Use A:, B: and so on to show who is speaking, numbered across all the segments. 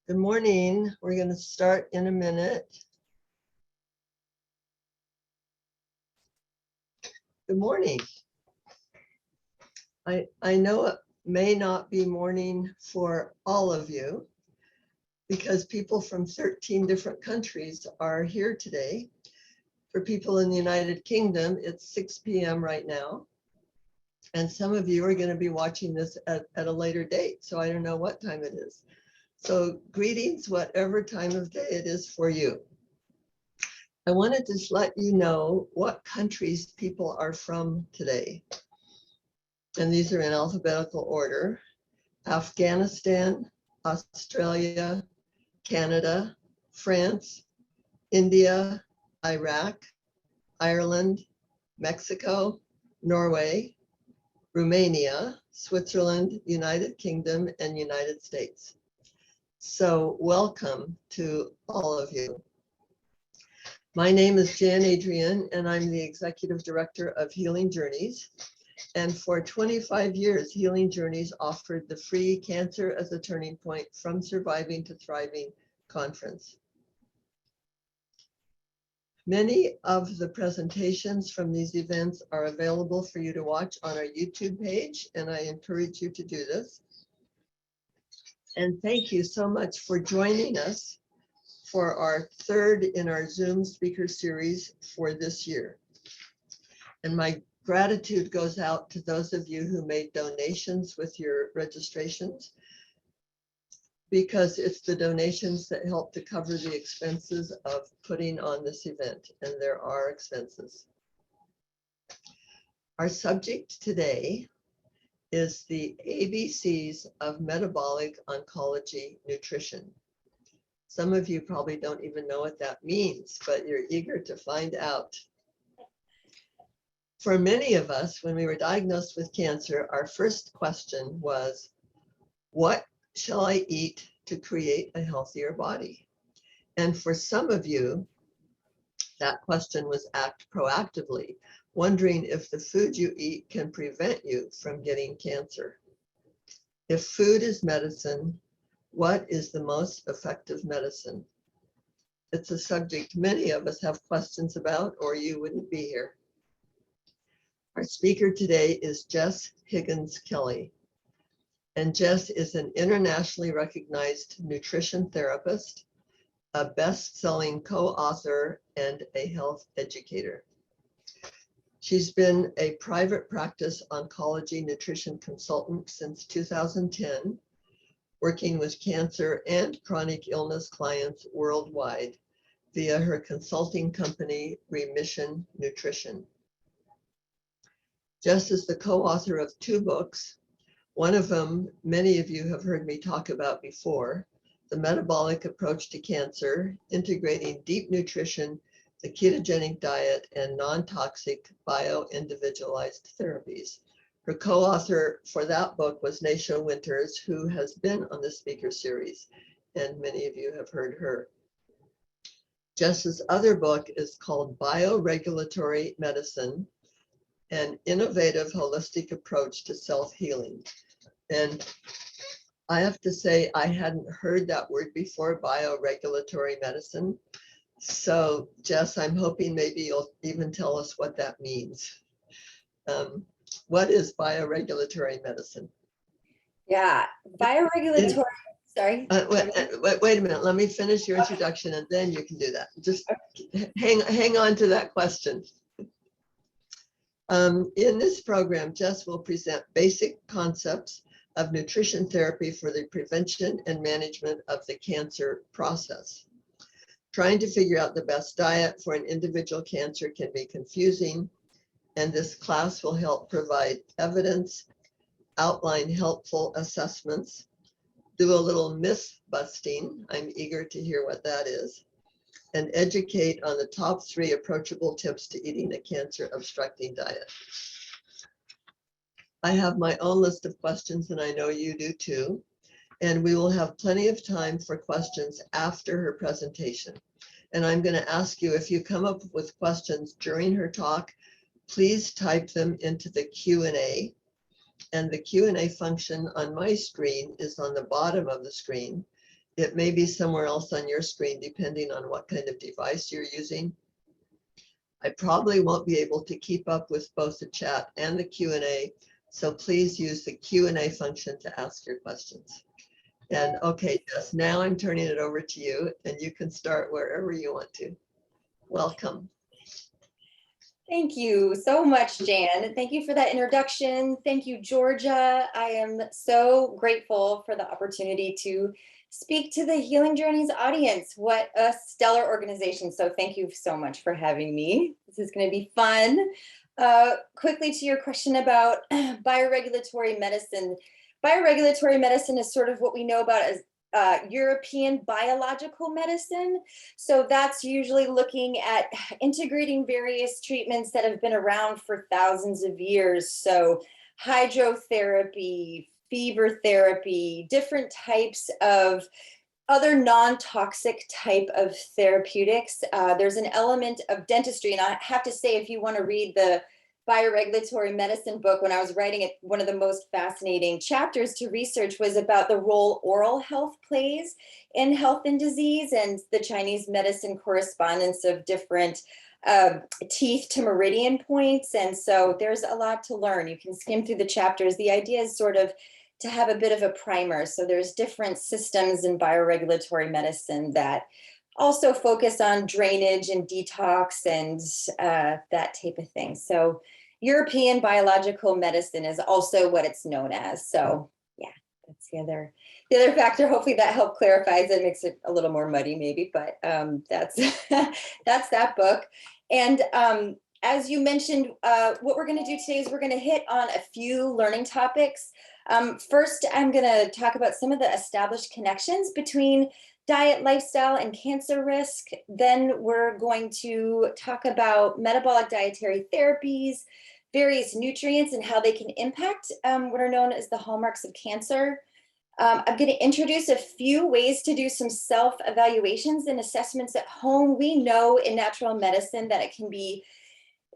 A: Good morning. We're going to start in a minute. Good morning. I know it may not be morning for all of you because people from 13 different countries are here today. For people in the United Kingdom, it's 6 p.m. right now. And some of you are going to be watching this at a later date, so I don't know what time it is. So greetings, whatever time of day it is for you. I wanted to just let you know what countries people are from today. And these are in alphabetical order: Afghanistan, Australia, Canada, France, India, Iraq, Ireland, Mexico, Norway, Romania, Switzerland, United Kingdom, and United States. So welcome to all of you. My name is Jan Adrian, and I'm the Executive Director of Healing Journeys. And for 25 years, Healing Journeys offered the free Cancer as a Turning Point from Surviving to Thriving conference. Many of the presentations from these events are available for you to watch on our YouTube page, and I encourage you to do this. And thank you so much for joining us for our third in our Zoom speaker series for this year. And my gratitude goes out to those of you who made donations with your registrations, because it's the donations that help to cover the expenses of putting on this event, and there are expenses. Our subject today is the ABCs of Metabolic Oncology Nutrition. Some of you probably don't even know what that means, but you're eager to find out. For many of us, when we were diagnosed with cancer, our first question was, what shall I eat to create a healthier body? And for some of you, that question was act proactively, wondering if the food you eat can prevent you from getting cancer. If food is medicine, what is the most effective medicine? It's a subject many of us have questions about, or you wouldn't be here. Our speaker today is Jess Higgins Kelley. And Jess is an internationally recognized nutrition therapist, a best-selling co-author, and a health educator. She's been a private practice oncology nutrition consultant since 2010, working with cancer and chronic illness clients worldwide via her consulting company, Remission Nutrition. Jess is the co-author of 2 books. One of them, many of you have heard me talk about before, The Metabolic Approach to Cancer, Integrating Deep Nutrition, the Ketogenic Diet, and Non-Toxic Bio-Individualized Therapies. Her co-author for that book was Naisha Winters, who has been on the speaker series, and many of you have heard her. Jess's other book is called Bioregulatory Medicine, an innovative holistic approach to self-healing. And I have to say, I hadn't heard that word before, bioregulatory medicine. So Jess, I'm hoping maybe you'll even tell us what that means. What is bioregulatory medicine?
B: Yeah, bioregulatory, sorry.
A: Wait a minute, let me finish your introduction and then you can do that. Just hang on to that question. In this program, Jess will present basic concepts of nutrition therapy for the prevention and management of the cancer process. Trying to figure out the best diet for an individual cancer can be confusing, and this class will help provide evidence, outline helpful assessments, do a little myth busting, I'm eager to hear what that is, and educate on the top 3 approachable tips to eating a cancer obstructing diet. I have my own list of questions, and I know you do too. And we will have plenty of time for questions after her presentation. And I'm going to ask you, if you come up with questions during her talk, please type them into the Q&A. And the Q&A function on my screen is on the bottom of the screen. It may be somewhere else on your screen, depending on what kind of device you're using. I probably won't be able to keep up with both the chat and the Q&A, so please use the Q&A function to ask your questions. And okay, Jess, now I'm turning it over to you, and you can start wherever you want to. Welcome.
B: Thank you so much, Jan. Thank you for that introduction. Thank you, Georgia. I am so grateful for the opportunity to speak to the Healing Journeys audience. What a stellar organization. So thank you so much for having me. This is going to be fun. Quickly to your question about bioregulatory medicine. Bioregulatory medicine is sort of what we know about as European biological medicine. So that's usually looking at integrating various treatments that have been around for thousands of years. So hydrotherapy, Fibre therapy, different types of other non-toxic type of therapeutics. There's an element of dentistry, and I have to say, if you want to read the bioregulatory medicine book, when I was writing it, one of the most fascinating chapters to research was about the role oral health plays in health and disease, and the Chinese medicine correspondence of different teeth to meridian points. And so there's a lot to learn. You can skim through the chapters. The idea is sort of to have a bit of a primer. So there's different systems in bioregulatory medicine that also focus on drainage and detox and that type of thing. So European biological medicine is also what it's known as. So yeah, that's the other factor. Hopefully that helped clarify it, makes it a little more muddy maybe, but that's that's that book. And as you mentioned, what we're going to do today is we're going to hit on a few learning topics. First, I'm going to talk about some of the established connections between diet, lifestyle, and cancer risk. Then we're going to talk about metabolic dietary therapies, various nutrients and how they can impact what are known as the hallmarks of cancer. I'm going to introduce a few ways to do some self-evaluations and assessments at home. We know in natural medicine that it can be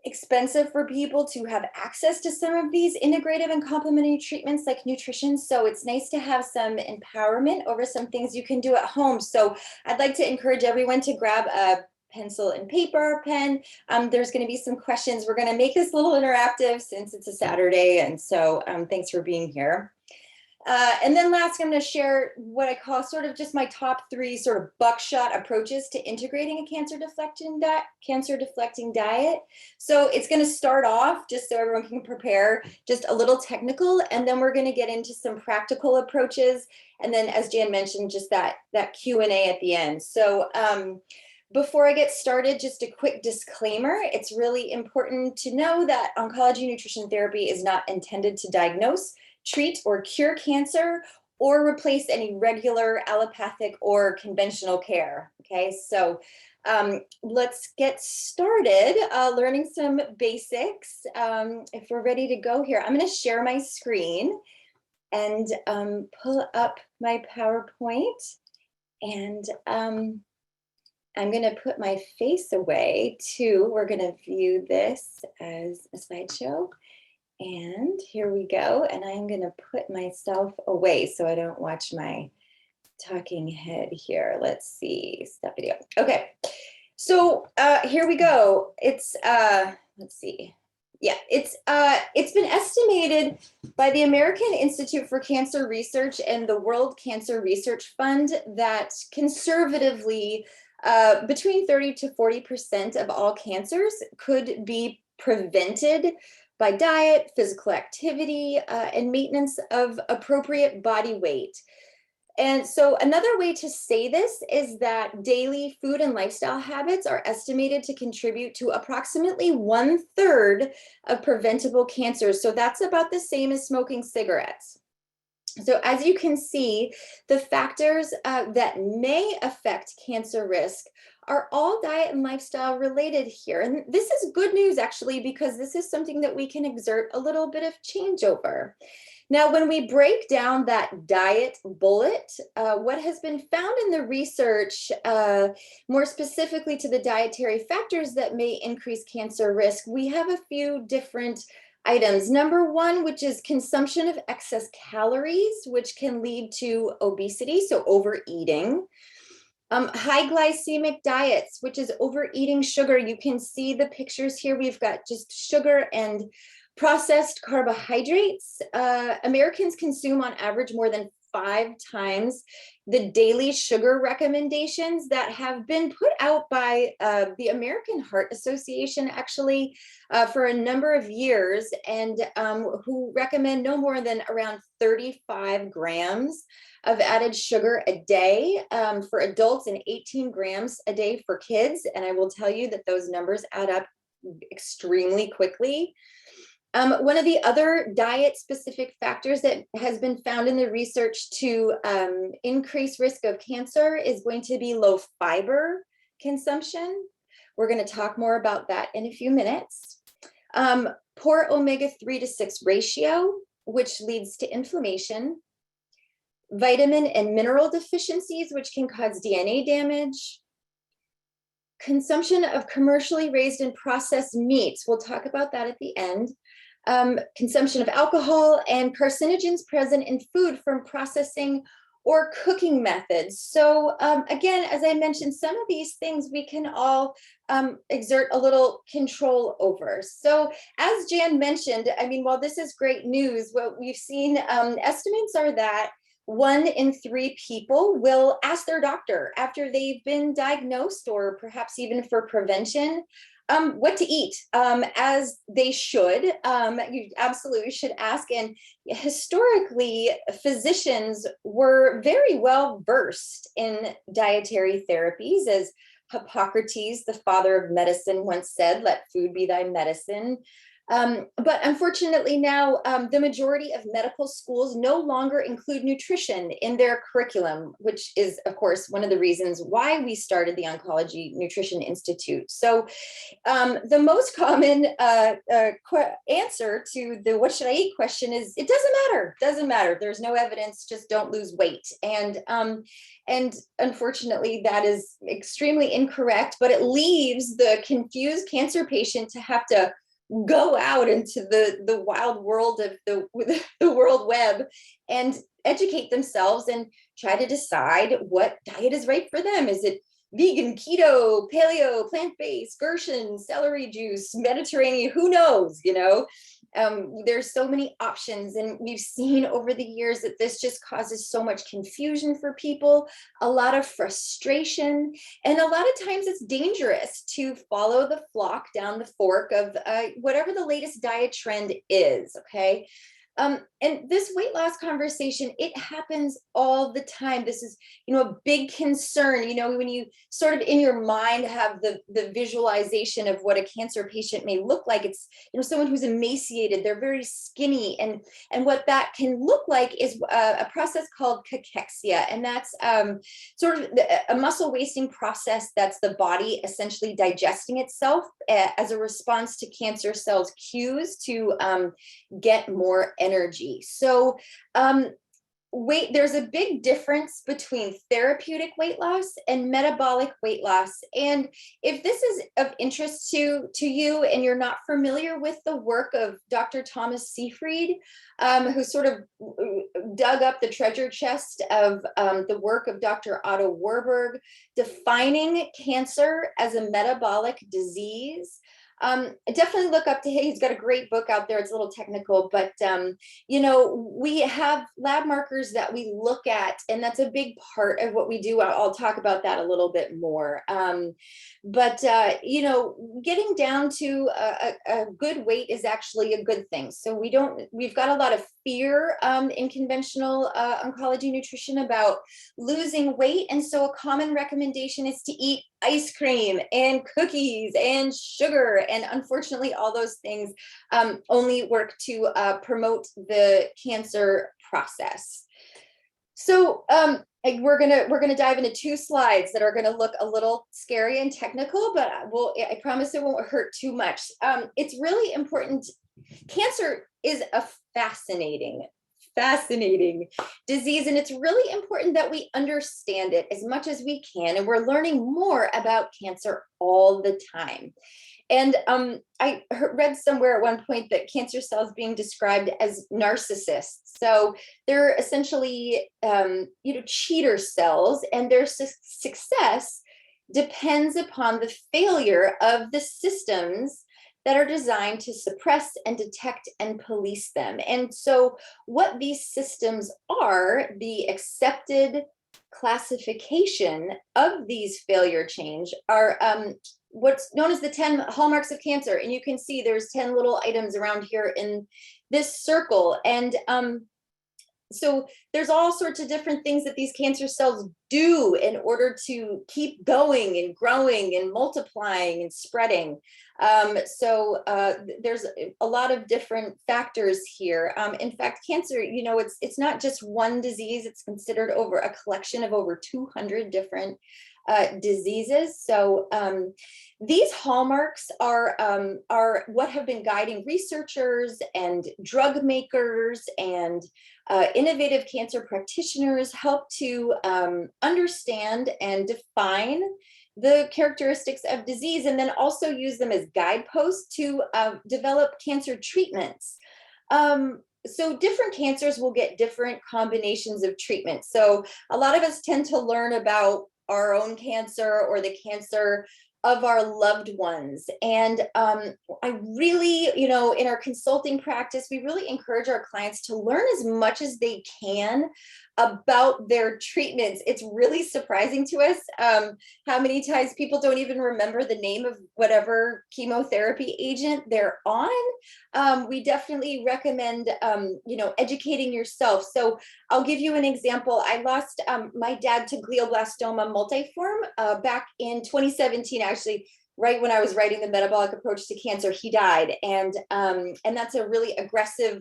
B: expensive for people to have access to some of these integrative and complementary treatments like nutrition. So it's nice to have some empowerment over some things you can do at home. So I'd like to encourage everyone to grab a pencil and paper, pen. There's going to be some questions. We're going to make this a little interactive since it's a Saturday. And so thanks for being here. And then last, I'm going to share what I call sort of just my top 3 sort of buckshot approaches to integrating a cancer deflecting diet. So it's going to start off, just so everyone can prepare, just a little technical, and then we're going to get into some practical approaches. And then, as Jan mentioned, just that Q&A at the end. So before I get started, just a quick disclaimer. It's really important to know that oncology nutrition therapy is not intended to diagnose, treat, or cure cancer, or replace any regular allopathic or conventional care. Okay, so let's get started learning some basics. If we're ready to go here, I'm going to share my screen and pull up my PowerPoint, and I'm going to put my face away too. We're going to view this as a slideshow. And here we go. And I'm going to put myself away so I don't watch my talking head here. Let's see, stop video. Okay, so here we go. It's, let's see. Yeah, it's been estimated by the American Institute for Cancer Research and the World Cancer Research Fund that conservatively between 30 to 40% of all cancers could be prevented by diet, physical activity, and maintenance of appropriate body weight. And so another way to say this is that daily food and lifestyle habits are estimated to contribute to approximately 1/3 of preventable cancers. So that's about the same as smoking cigarettes. So as you can see, the factors that may affect cancer risk are all diet and lifestyle related here. And this is good news, actually, because this is something that we can exert a little bit of change over. Now, when we break down that diet bullet, what has been found in the research, more specifically to the dietary factors that may increase cancer risk, we have a few different items. Number one, which is consumption of excess calories, which can lead to obesity, so overeating. High glycemic diets, which is overeating sugar. You can see the pictures here. We've got just sugar and processed carbohydrates. Americans consume on average more than 5 times the daily sugar recommendations that have been put out by the American Heart Association, actually, for a number of years, and who recommend no more than around 35 grams of added sugar a day for adults and 18 grams a day for kids. And I will tell you that those numbers add up extremely quickly. One of the other diet-specific factors that has been found in the research to increase risk of cancer is going to be low fiber consumption. We're going to talk more about that in a few minutes. Poor omega-3 to 6 ratio, which leads to inflammation. Vitamin and mineral deficiencies, which can cause DNA damage. Consumption of commercially raised and processed meats. We'll talk about that at the end. Consumption of alcohol and carcinogens present in food from processing or cooking methods. So again, as I mentioned, some of these things we can all exert a little control over. So as Jan mentioned, I mean, while this is great news, what we've seen, estimates are that 1 in 3 people will ask their doctor after they've been diagnosed, or perhaps even for prevention, what to eat, as they should. You absolutely should ask. And historically, physicians were very well versed in dietary therapies, as Hippocrates, the father of medicine, once said, "Let food be thy medicine." But unfortunately now, the majority of medical schools no longer include nutrition in their curriculum, which is, of course, one of the reasons why we started the Oncology Nutrition Institute. So the most common answer to the "what should I eat" question is, it doesn't matter. There's no evidence, just don't lose weight. And unfortunately, that is extremely incorrect, but it leaves the confused cancer patient to have to go out into the wild world of the world web and educate themselves and try to decide what diet is right for them. Is it vegan, keto, paleo, plant-based, Gershon, celery juice, Mediterranean? Who knows, you know? There's so many options, and we've seen over the years that this just causes so much confusion for people, a lot of frustration, and a lot of times it's dangerous to follow the flock down the fork of whatever the latest diet trend is, okay? And this weight loss conversation, it happens all the time. This is, you know, a big concern. You know, when you sort of in your mind have the visualization of what a cancer patient may look like, it's, you know, someone who's emaciated, they're very skinny. And what that can look like is a process called cachexia. And that's sort of a muscle wasting process that's the body essentially digesting itself as a response to cancer cells' cues to get more energy. So there's a big difference between therapeutic weight loss and metabolic weight loss. And if this is of interest to you and you're not familiar with the work of Dr. Thomas Seyfried, who sort of dug up the treasure chest of the work of Dr. Otto Warburg, defining cancer as a metabolic disease, definitely look up to him. He's got a great book out there. It's a little technical, but you know, we have lab markers that we look at, and that's a big part of what we do. I'll talk about that a little bit more. But you know, getting down to a good weight is actually a good thing. So we've got a lot of fear in conventional oncology nutrition about losing weight. And so a common recommendation is to eat ice cream and cookies and sugar. And unfortunately, all those things only work to promote the cancer process. So we're gonna dive into 2 slides that are gonna look a little scary and technical, but I promise it won't hurt too much. It's really important. Cancer is a fascinating disease, and it's really important that we understand it as much as we can. And we're learning more about cancer all the time. And I read somewhere at one point that cancer cells being described as narcissists. So they're essentially, cheater cells, and their success depends upon the failure of the systems that are designed to suppress and detect and police them. And so what these systems are, the accepted classification of these failure change are what's known as the 10 hallmarks of cancer. And you can see there's 10 little items around here in this circle. And so there's all sorts of different things that these cancer cells do in order to keep going and growing and multiplying and spreading. There's a lot of different factors here. In fact, cancer, it's not just one disease. It's considered over a collection of over 200 different diseases. So these hallmarks are what have been guiding researchers and drug makers and innovative cancer practitioners help to understand and define the characteristics of disease, and then also use them as guideposts to develop cancer treatments. So different cancers will get different combinations of treatment. So a lot of us tend to learn about our own cancer or the cancer of our loved ones. And I really, in our consulting practice, we really encourage our clients to learn as much as they can about their treatments. It's really surprising to us how many times people don't even remember the name of whatever chemotherapy agent they're on. We definitely recommend, educating yourself. So I'll give you an example. I lost my dad to glioblastoma multiforme back in 2017, actually, right when I was writing the Metabolic Approach to Cancer. He died, and that's a really aggressive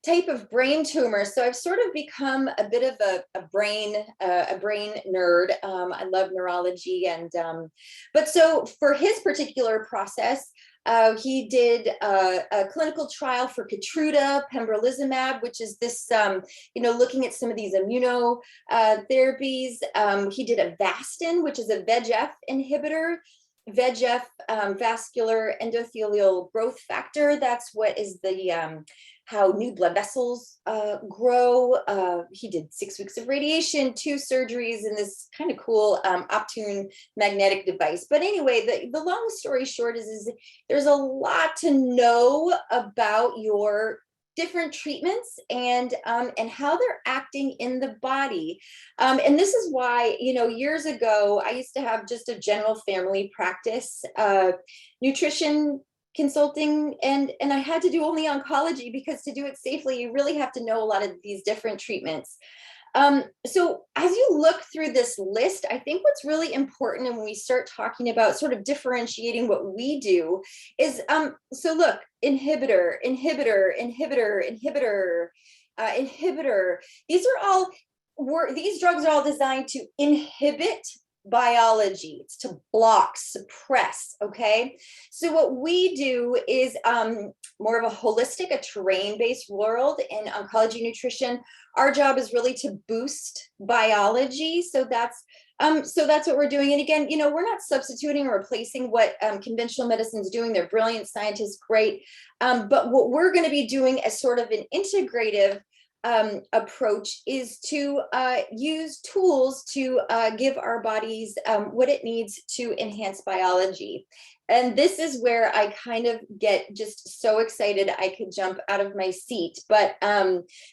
B: type of brain tumor. So I've sort of become a bit of a brain nerd. I love neurology, and but so for his particular process, he did a clinical trial for Keytruda, pembrolizumab, which is this, looking at some of these immunotherapies. He did Avastin, which is a VEGF inhibitor. VEGF, vascular endothelial growth factor. That's what is the how new blood vessels grow. He did 6 weeks of radiation, 2 surgeries, and this kind of cool Optune magnetic device. But anyway, the long story short is there's a lot to know about your different treatments and how they're acting in the body. And this is why, years ago, I used to have just a general family practice, nutrition consulting, and I had to do only oncology, because to do it safely, you really have to know a lot of these different treatments. So as you look through this list, I think what's really important, and when we start talking about sort of differentiating what we do is, so look, inhibitor. These drugs are all designed to inhibit biology. It's to block, suppress, okay? So what we do is more of a holistic, a terrain-based world in oncology nutrition. Our job is really to boost biology. So that's what we're doing. And again, we're not substituting or replacing what conventional medicine is doing. They're brilliant scientists, great. But what we're going to be doing as sort of an integrative approach is to use tools to give our bodies what it needs to enhance biology. And this is where I kind of get just so excited I could jump out of my seat. But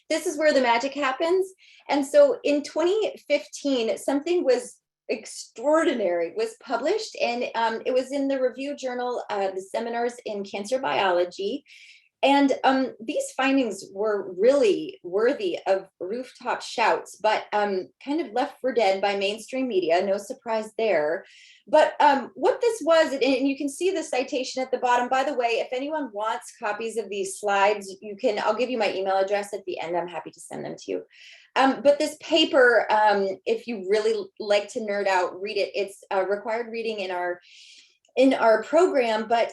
B: this is where the magic happens. And so in 2015, something was extraordinary was published, and it was in the review journal, the Seminars in Cancer Biology. And these findings were really worthy of rooftop shouts, but kind of left for dead by mainstream media. No surprise there. But what this was, and you can see the citation at the bottom. By the way, if anyone wants copies of these slides, I'll give you my email address at the end. I'm happy to send them to you. But this paper, if you really like to nerd out, read it. It's required reading in our program, but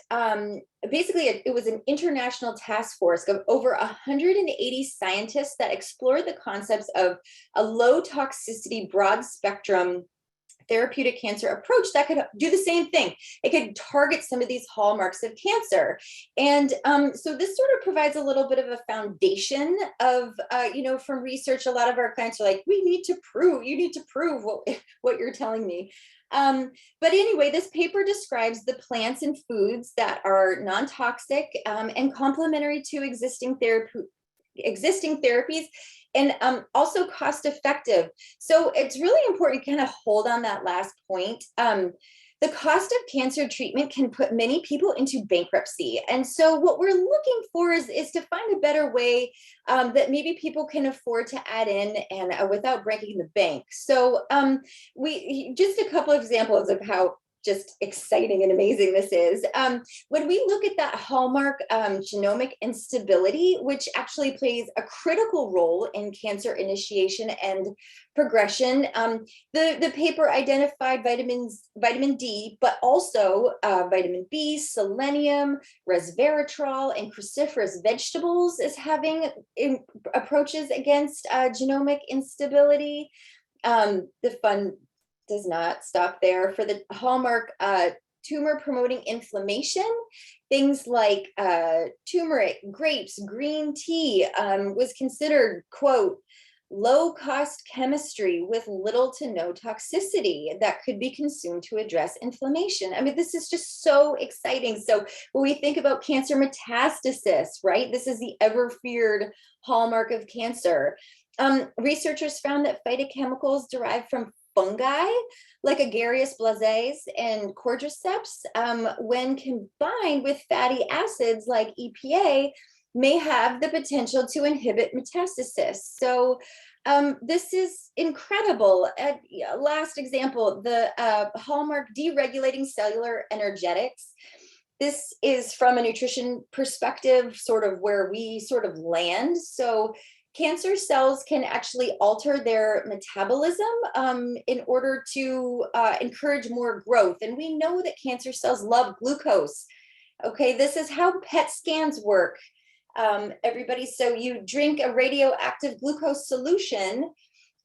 B: basically it was an international task force of over 180 scientists that explored the concepts of a low toxicity, broad spectrum therapeutic cancer approach that could do the same thing. It could target some of these hallmarks of cancer. And so this sort of provides a little bit of a foundation of, from research. A lot of our clients are like, you need to prove what you're telling me. But anyway, this paper describes the plants and foods that are non-toxic and complementary to existing therapies, and also cost effective. So it's really important to kind of hold on that last point. The cost of cancer treatment can put many people into bankruptcy. And so what we're looking for is to find a better way that maybe people can afford to add in and without breaking the bank. So we just a couple of examples of how just exciting and amazing this is. When we look at that hallmark genomic instability, which actually plays a critical role in cancer initiation and progression, the paper identified vitamin D, but also vitamin B, selenium, resveratrol, and cruciferous vegetables as having approaches against genomic instability. The fun does not stop there. For the hallmark tumor promoting inflammation, things like turmeric, grapes, green tea was considered, quote, low cost chemistry with little to no toxicity that could be consumed to address inflammation. I mean, this is just so exciting. So when we think about cancer metastasis, right, this is the ever feared hallmark of cancer. Researchers found that phytochemicals derived from fungi like Agaricus blazes and cordyceps, when combined with fatty acids like EPA, may have the potential to inhibit metastasis. So this is incredible. Last example, the hallmark deregulating cellular energetics. This is from a nutrition perspective, sort of where we sort of land. So cancer cells can actually alter their metabolism in order to encourage more growth. And we know that cancer cells love glucose. Okay, this is how PET scans work, everybody. So you drink a radioactive glucose solution,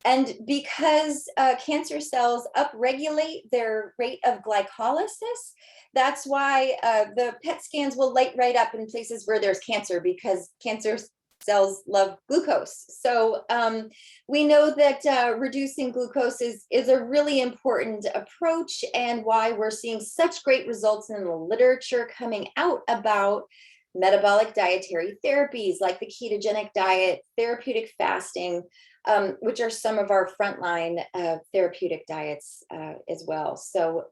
B: and because cancer cells upregulate their rate of glycolysis, that's why the PET scans will light right up in places where there's cancer, because cancer cells love glucose. So we know that reducing glucose is a really important approach, and why we're seeing such great results in the literature coming out about metabolic dietary therapies like the ketogenic diet, therapeutic fasting, which are some of our frontline therapeutic diets as well. So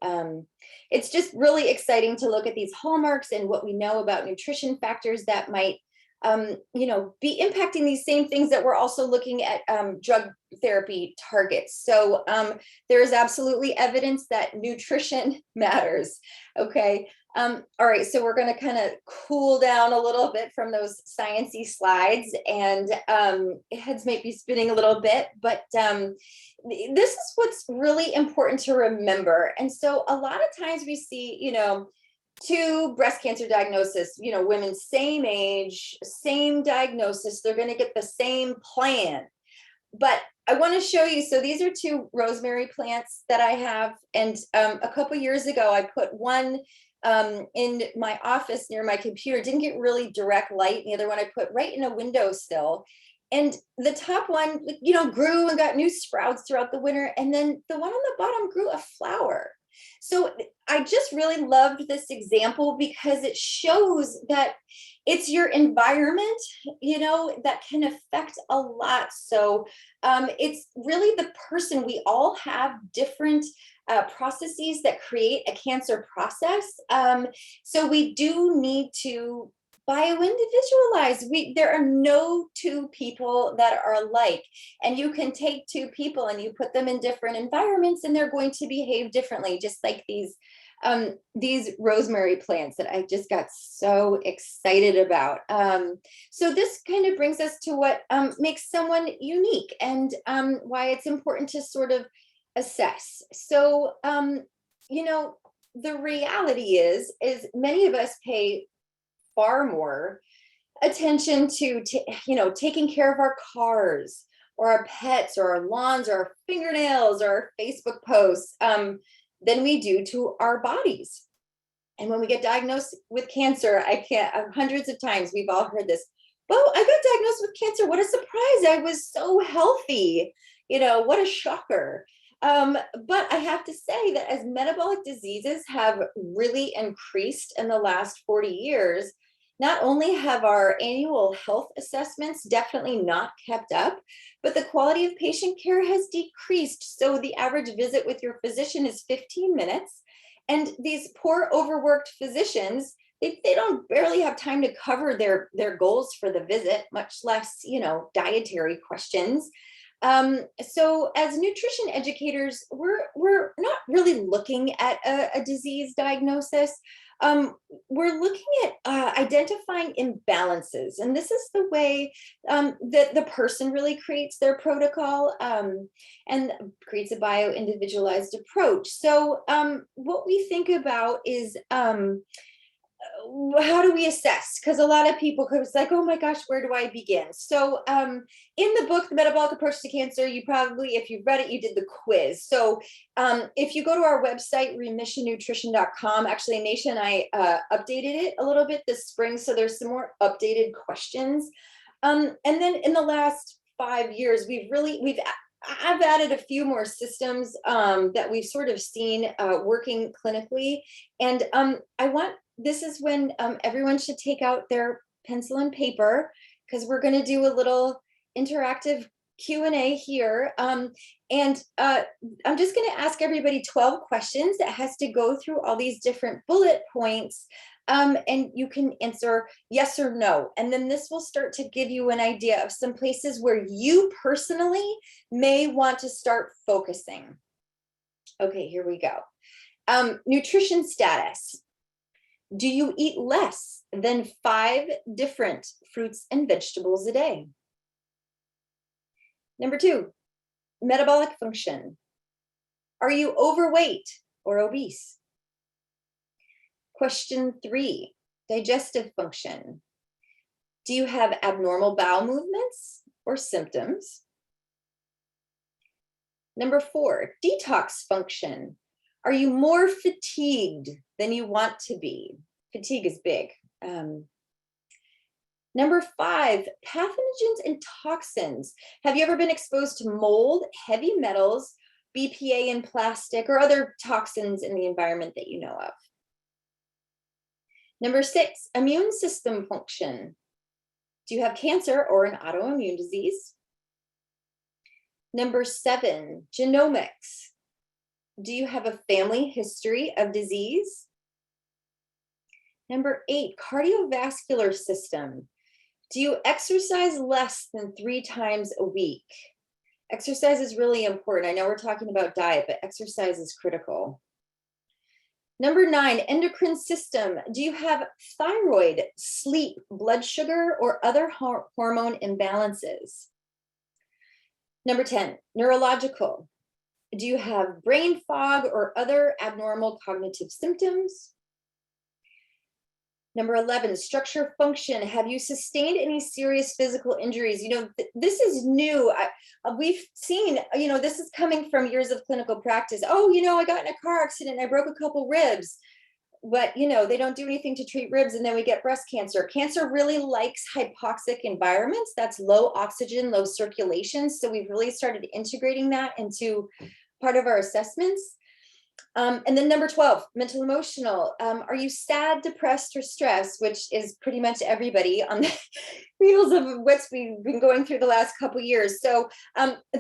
B: it's just really exciting to look at these hallmarks and what we know about nutrition factors that might be impacting these same things that we're also looking at drug therapy targets. So there is absolutely evidence that nutrition matters. Okay. All right. So we're going to kind of cool down a little bit from those sciencey slides, and heads might be spinning a little bit, but this is what's really important to remember. And so a lot of times we see, two breast cancer diagnosis, women same age, same diagnosis, they're going to get the same plan. But I want to show you, so these are two rosemary plants that I have. And a couple years ago, I put one in my office near my computer, didn't get really direct light. And the other one I put right in a windowsill. And the top one, grew and got new sprouts throughout the winter. And then the one on the bottom grew a flower. So I just really loved this example because it shows that it's your environment, that can affect a lot. So it's really the person. We all have different processes that create a cancer process. So we do need to bio-individualize. There are no two people that are alike, and you can take two people and you put them in different environments and they're going to behave differently, just like these rosemary plants that I just got so excited about. So this kind of brings us to what makes someone unique, and why it's important to sort of assess. So the reality is many of us pay far more attention to taking care of our cars, or our pets or our lawns or our fingernails or our Facebook posts than we do to our bodies. And when we get diagnosed with cancer, hundreds of times we've all heard this. Well, I got diagnosed with cancer. What a surprise. I was so healthy. What a shocker. But I have to say that as metabolic diseases have really increased in the last 40 years, not only have our annual health assessments definitely not kept up, but the quality of patient care has decreased. So the average visit with your physician is 15 minutes. And these poor, overworked physicians, they don't barely have time to cover their goals for the visit, much less, dietary questions. So as nutrition educators, we're not really looking at a disease diagnosis. We're looking at identifying imbalances, and this is the way that the person really creates their protocol and creates a bio-individualized approach. So what we think about is how do we assess? Because a lot of people could be like, oh my gosh, where do I begin? So in the book, The Metabolic Approach to Cancer, you probably, if you've read it, you did the quiz. So if you go to our website, remissionnutrition.com, actually Nisha and I updated it a little bit this spring. So there's some more updated questions. And then in the last 5 years, I've added a few more systems that we've sort of seen working clinically. And this is when everyone should take out their pencil and paper, because we're going to do a little interactive Q&A here. And I'm just going to ask everybody 12 questions that has to go through all these different bullet points. And you can answer yes or no. And then this will start to give you an idea of some places where you personally may want to start focusing. Okay, here we go. Nutrition status. Do you eat less than 5 different fruits and vegetables a day? Number 2, metabolic function. Are you overweight or obese? Question 3, digestive function. Do you have abnormal bowel movements or symptoms? Number 4, detox function. Are you more fatigued than you want to be? Fatigue is big. Number 5, pathogens and toxins. Have you ever been exposed to mold, heavy metals, BPA in plastic, or other toxins in the environment that you know of? Number 6, immune system function. Do you have cancer or an autoimmune disease? Number 7, genomics. Do you have a family history of disease? Number 8, cardiovascular system. Do you exercise less than 3 times a week? Exercise is really important. I know we're talking about diet, but exercise is critical. Number 9, endocrine system. Do you have thyroid, sleep, blood sugar, or other hormone imbalances? Number 10, neurological. Do you have brain fog or other abnormal cognitive symptoms? Number 11, structure function. Have you sustained any serious physical injuries? This is new. We've seen, this is coming from years of clinical practice. Oh, I got in a car accident and I broke a couple ribs. But, they don't do anything to treat ribs, and then we get breast cancer. Cancer really likes hypoxic environments. That's low oxygen, low circulation. So we've really started integrating that into part of our assessments. And then number 12, mental emotional. Are you sad, depressed, or stressed, which is pretty much everybody on the heels of what we've been going through the last couple of years. So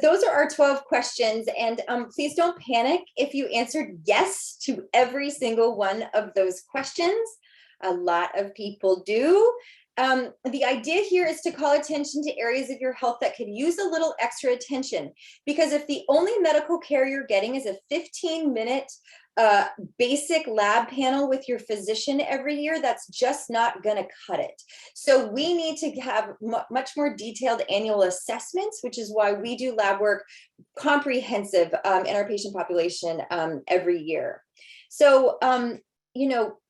B: those are our 12 questions. And please don't panic if you answered yes to every single one of those questions. A lot of people do. The idea here is to call attention to areas of your health that could use a little extra attention, because if the only medical care you're getting is a 15-minute basic lab panel with your physician every year, that's just not going to cut it. So we need to have much more detailed annual assessments, which is why we do lab work comprehensive in our patient population every year. So,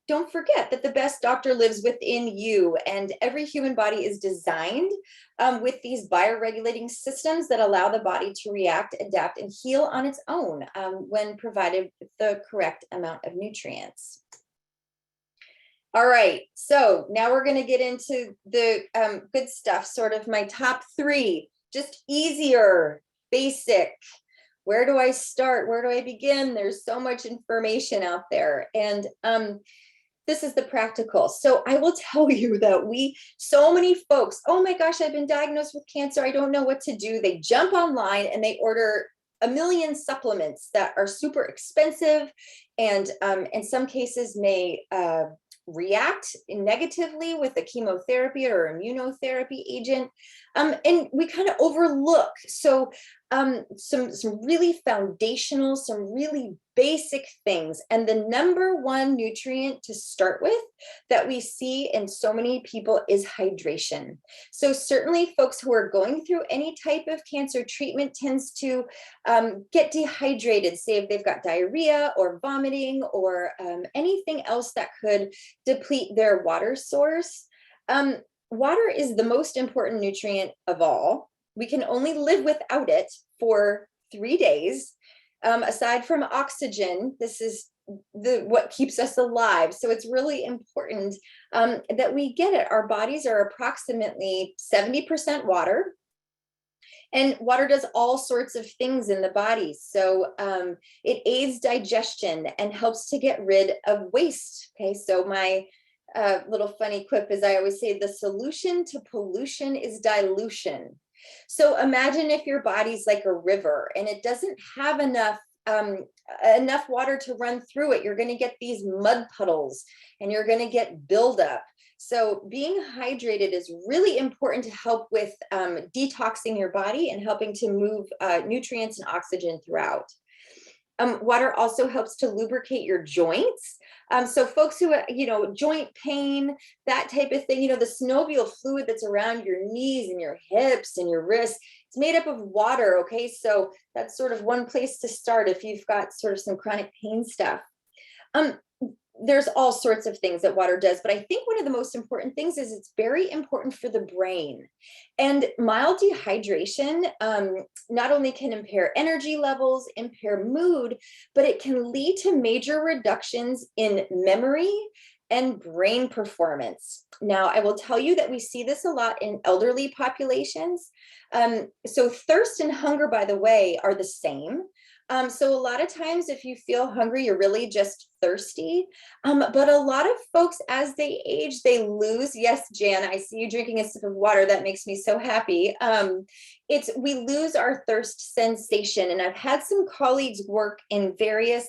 B: don't forget that the best doctor lives within you, and every human body is designed with these bioregulating systems that allow the body to react, adapt, and heal on its own when provided with the correct amount of nutrients. All right, so now we're going to get into the good stuff, sort of my top 3, just easier, basic. Where do I start? Where do I begin? There's so much information out there. And this is the practical. So I will tell you that so many folks, oh my gosh, I've been diagnosed with cancer. I don't know what to do. They jump online and they order a million supplements that are super expensive and in some cases may react negatively with a chemotherapy or immunotherapy agent. And we kind of overlook. So some really foundational, some really basic things. And the number one nutrient to start with that we see in so many people is hydration. So certainly folks who are going through any type of cancer treatment tends to get dehydrated, say if they've got diarrhea or vomiting or anything else that could deplete their water source. Water is the most important nutrient of all. We can only live without it for 3 days. Aside from oxygen, this is what keeps us alive. So it's really important that we get it. Our bodies are approximately 70% water. And water does all sorts of things in the body. So it aids digestion and helps to get rid of waste. Okay, so my little funny quip is I always say the solution to pollution is dilution. So imagine if your body's like a river and it doesn't have enough water to run through it. You're going to get these mud puddles and you're going to get buildup. So being hydrated is really important to help with detoxing your body and helping to move nutrients and oxygen throughout. Water also helps to lubricate your joints. So folks who, joint pain, that type of thing, the synovial fluid that's around your knees and your hips and your wrists, it's made up of water. Okay. So that's sort of one place to start if you've got sort of some chronic pain stuff. There's all sorts of things that water does, but I think one of the most important things is it's very important for the brain. And mild dehydration not only can impair energy levels, impair mood, but it can lead to major reductions in memory and brain performance. Now, I will tell you that we see this a lot in elderly populations. So thirst and hunger, by the way, are the same. So a lot of times if you feel hungry, you're really just thirsty. But a lot of folks, as they age, they lose. Yes, Jan, I see you drinking a sip of water. That makes me so happy. We lose our thirst sensation. And I've had some colleagues work in various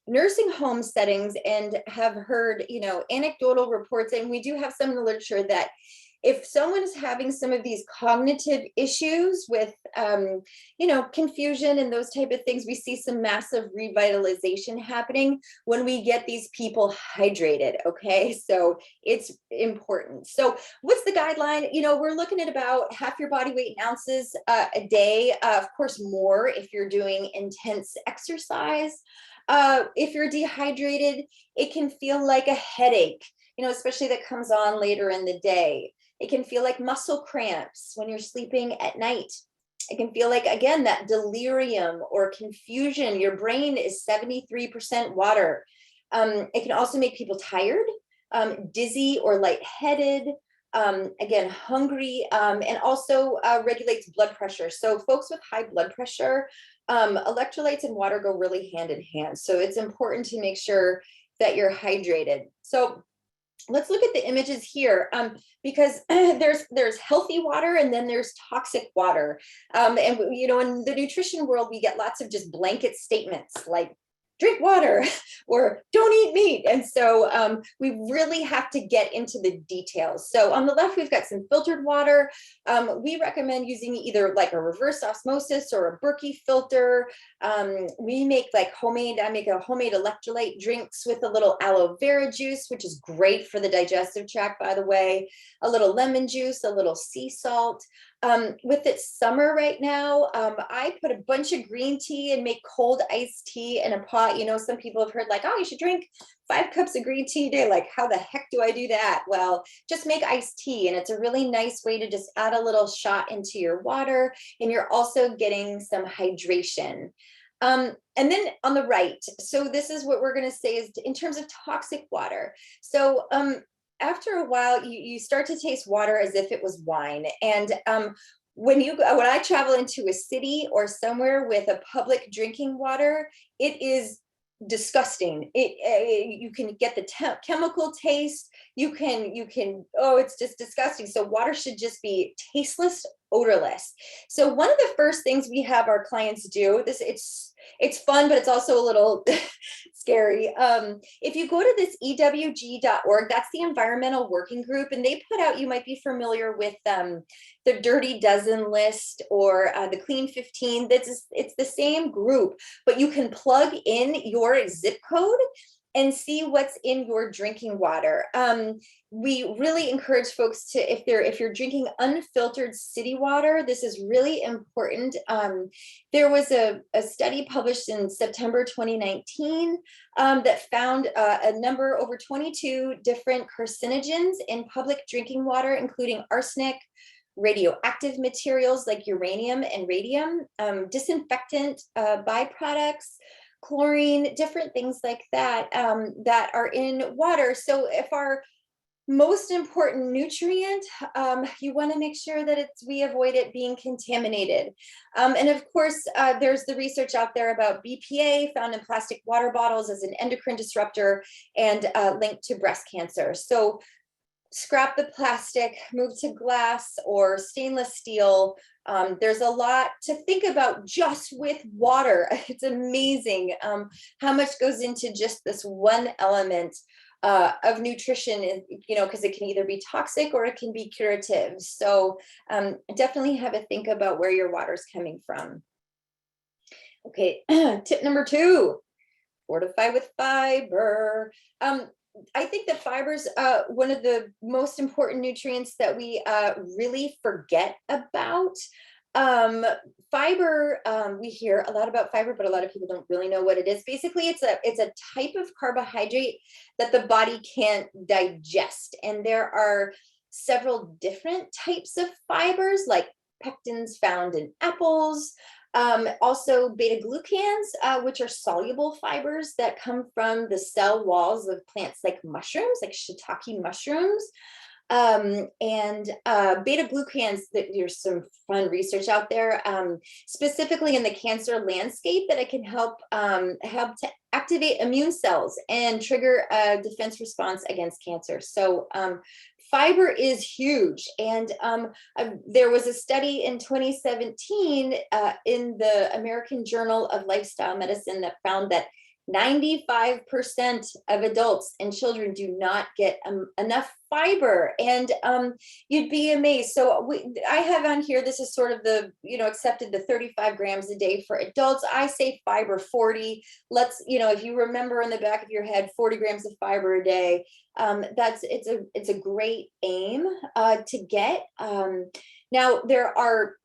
B: nursing home settings and have heard, anecdotal reports. And we do have some in the literature that if someone is having some of these cognitive issues with, confusion and those type of things, we see some massive revitalization happening when we get these people hydrated. Okay, so it's important. So what's the guideline? We're looking at about half your body weight in ounces a day. Of course, more if you're doing intense exercise. If you're dehydrated, it can feel like a headache, especially that comes on later in the day. It can feel like muscle cramps when you're sleeping at night. It can feel like, again, that delirium or confusion. Your brain is 73% water. It can also make people tired, dizzy or lightheaded, again, hungry, and also regulates blood pressure. So folks with high blood pressure, electrolytes and water go really hand in hand. So it's important to make sure that you're hydrated. So let's look at the images here because there's healthy water and then there's toxic water. And, in the nutrition world, we get lots of just blanket statements like drink water or don't eat meat. And so we really have to get into the details. So on the left, we've got some filtered water. We recommend using either like a reverse osmosis or a Berkey filter. We make I make a homemade electrolyte drinks with a little aloe vera juice, which is great for the digestive tract, by the way, a little lemon juice, a little sea salt. With it summer right now, I put a bunch of green tea and make cold iced tea in a pot. You know, some people have heard like, oh, you should drink 5 cups of green tea a day. Like, how the heck do I do that? Well, just make iced tea. And it's a really nice way to just add a little shot into your water. And you're also getting some hydration. And then on the right, so this is what we're going to say is in terms of toxic water. So after a while, you start to taste water as if it was wine. And when I travel into a city or somewhere with a public drinking water, it is disgusting. You can get the chemical taste. You can, oh, it's just disgusting. So water should just be tasteless, odorless. So one of the first things we have our clients do, it's fun, but it's also a little scary. If you go to this ewg.org, that's the environmental working group, and they put out, you might be familiar with the Dirty Dozen list or the Clean 15. It's the same group, but you can plug in your zip code and see what's in your drinking water. We really encourage folks to, if you're drinking unfiltered city water, this is really important. There was a study published in September 2019 that found a number over 22 different carcinogens in public drinking water, including arsenic, radioactive materials like uranium and radium, disinfectant byproducts, chlorine, different things like that, that are in water. So if our most important nutrient, you want to make sure that we avoid it being contaminated. And of course, there's the research out there about BPA found in plastic water bottles as an endocrine disruptor and linked to breast cancer. So scrap the plastic, move to glass or stainless steel. There's a lot to think about just with water. It's amazing how much goes into just this one element of nutrition, you know, because it can either be toxic or it can be curative. So definitely have a think about where your water's coming from. Okay, tip number 2, fortify with fiber. I think that fiber is one of the most important nutrients that we really forget about. Fiber, we hear a lot about fiber, but a lot of people don't really know what it is. Basically, it's a type of carbohydrate that the body can't digest. And there are several different types of fibers, like pectins found in apples, also beta glucans, which are soluble fibers that come from the cell walls of plants like mushrooms, like shiitake mushrooms. And beta glucans, there's some fun research out there, specifically in the cancer landscape, that it can help to activate immune cells and trigger a defense response against cancer. So fiber is huge. And there was a study in 2017 in the American Journal of Lifestyle Medicine that found that 95% of adults and children do not get enough fiber, and you'd be amazed. So I have on here, this is sort of the, accepted the 35 grams a day for adults. I say fiber 40. Let's, if you remember in the back of your head, 40 grams of fiber a day, it's a great aim to get. Now there are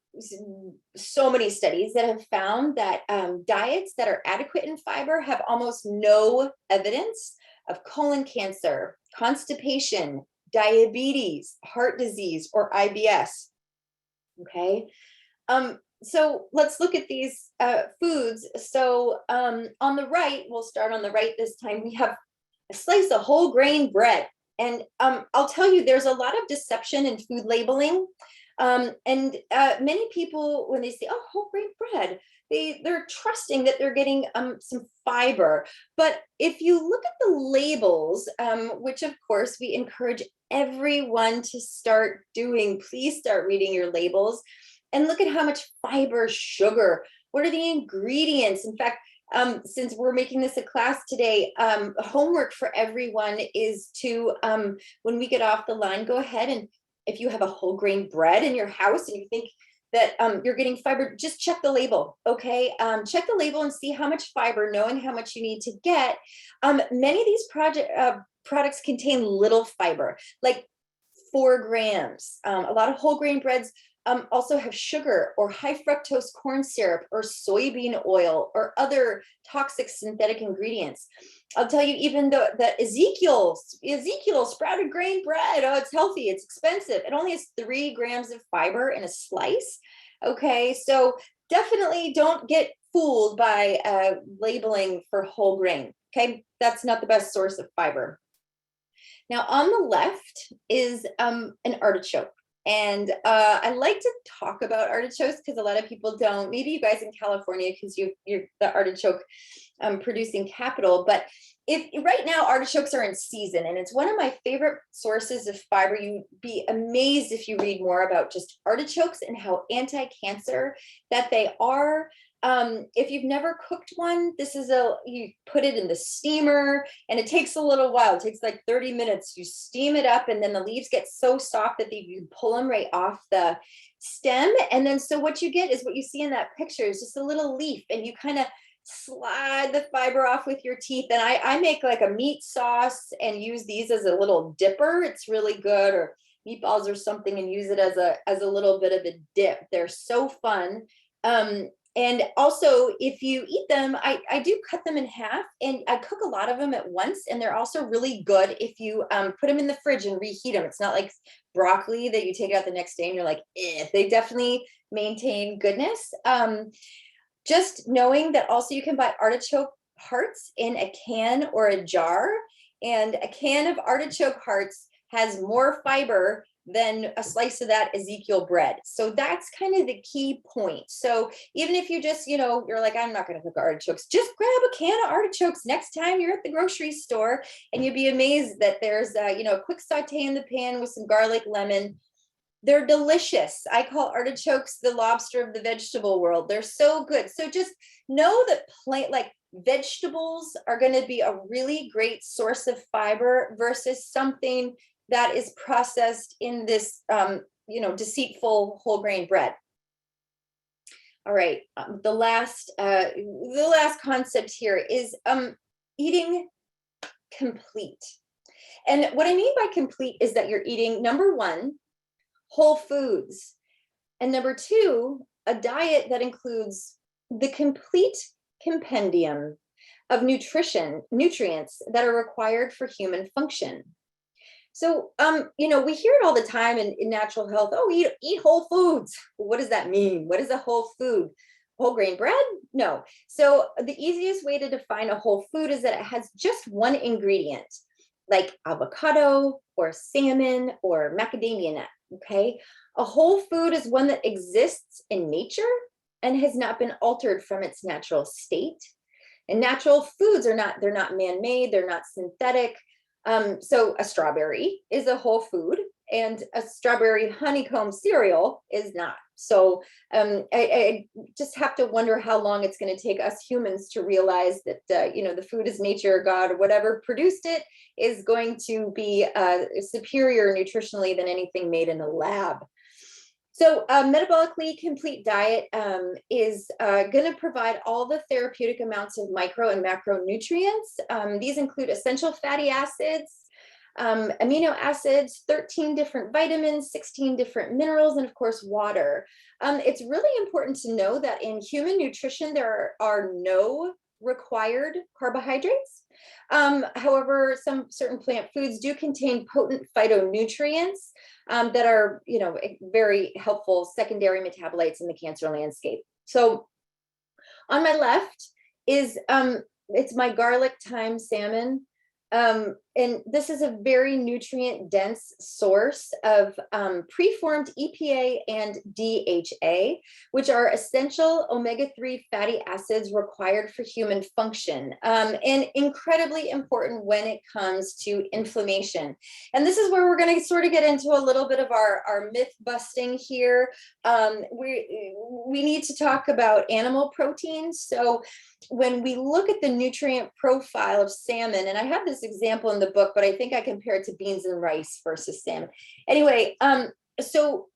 B: so many studies that have found that diets that are adequate in fiber have almost no evidence of colon cancer, constipation, diabetes, heart disease, or IBS. Okay. So let's look at these foods. So on the right, we'll start on the right this time. We have a slice of whole grain bread. And I'll tell you, there's a lot of deception in food labeling. And many people, when they say, oh, whole grain bread, they're trusting that they're getting some fiber. But if you look at the labels, which of course we encourage everyone to start doing, please start reading your labels and look at how much fiber, sugar, what are the ingredients? In fact, since we're making this a class today, homework for everyone is to, when we get off the line, go ahead and if you have a whole grain bread in your house and you think that you're getting fiber, just check the label, okay? Check the label and see how much fiber, knowing how much you need to get. Many of these products contain little fiber, like 4 grams. A lot of whole grain breads also have sugar or high fructose corn syrup or soybean oil or other toxic synthetic ingredients. I'll tell you, even the Ezekiel sprouted grain bread, oh, it's healthy, it's expensive. It only has 3 grams of fiber in a slice. Okay, so definitely don't get fooled by labeling for whole grain. Okay, that's not the best source of fiber. Now on the left is an artichoke. And I like to talk about artichokes because a lot of people don't. Maybe you guys in California, because you're the artichoke producing capital. But if right now artichokes are in season, and it's one of my favorite sources of fiber. You'd be amazed if you read more about just artichokes and how anti-cancer that they are. If you've never cooked one, you put it in the steamer and it takes a little while. It takes like 30 minutes. You steam it up and then the leaves get so soft that you pull them right off the stem. And then so what you get is what you see in that picture is just a little leaf, and you kind of slide the fiber off with your teeth. And I make like a meat sauce and use these as a little dipper. It's really good, or meatballs or something, and use it as a little bit of a dip. They're so fun. And also, if you eat them, I do cut them in half, and I cook a lot of them at once. And they're also really good if you put them in the fridge and reheat them. It's not like broccoli that you take it out the next day and you're like, eh. They definitely maintain goodness. Just knowing that also you can buy artichoke hearts in a can or a jar, and a can of artichoke hearts has more fiber than a slice of that Ezekiel bread. So that's kind of the key point. So even if you just, you're like, I'm not going to cook artichokes, just grab a can of artichokes next time you're at the grocery store, and you'd be amazed that there's a quick saute in the pan with some garlic, lemon. They're delicious. I call artichokes the lobster of the vegetable world. They're so good. So just know that vegetables are going to be a really great source of fiber versus something that is processed in this, deceitful whole grain bread. All right, the last concept here is eating complete. And what I mean by complete is that you're eating, number one, whole foods, and number two, a diet that includes the complete compendium of nutrients that are required for human function. So, we hear it all the time in natural health. Oh, eat whole foods. What does that mean? What is a whole food? Whole grain bread? No. So the easiest way to define a whole food is that it has just one ingredient, like avocado or salmon or macadamia nut. Okay. A whole food is one that exists in nature and has not been altered from its natural state. And natural foods they're not man-made, they're not synthetic. So a strawberry is a whole food, and a strawberry honeycomb cereal is not. So I just have to wonder how long it's going to take us humans to realize that, the food is nature, God, or whatever produced it is going to be superior nutritionally than anything made in a lab. So a metabolically complete diet is going to provide all the therapeutic amounts of micro and macronutrients. These include essential fatty acids, amino acids, 13 different vitamins, 16 different minerals, and of course, water. It's really important to know that in human nutrition, there are no required carbohydrates. However, some certain plant foods do contain potent phytonutrients that are, very helpful secondary metabolites in the cancer landscape. So on my left is, it's my garlic thyme salmon. And this is a very nutrient dense source of preformed EPA and DHA, which are essential omega-3 fatty acids required for human function, and incredibly important when it comes to inflammation. And this is where we're going to sort of get into a little bit of our myth busting here. We need to talk about animal proteins. So when we look at the nutrient profile of salmon, and I have this example in the book, but I think I compare it to beans and rice versus salmon. Anyway, so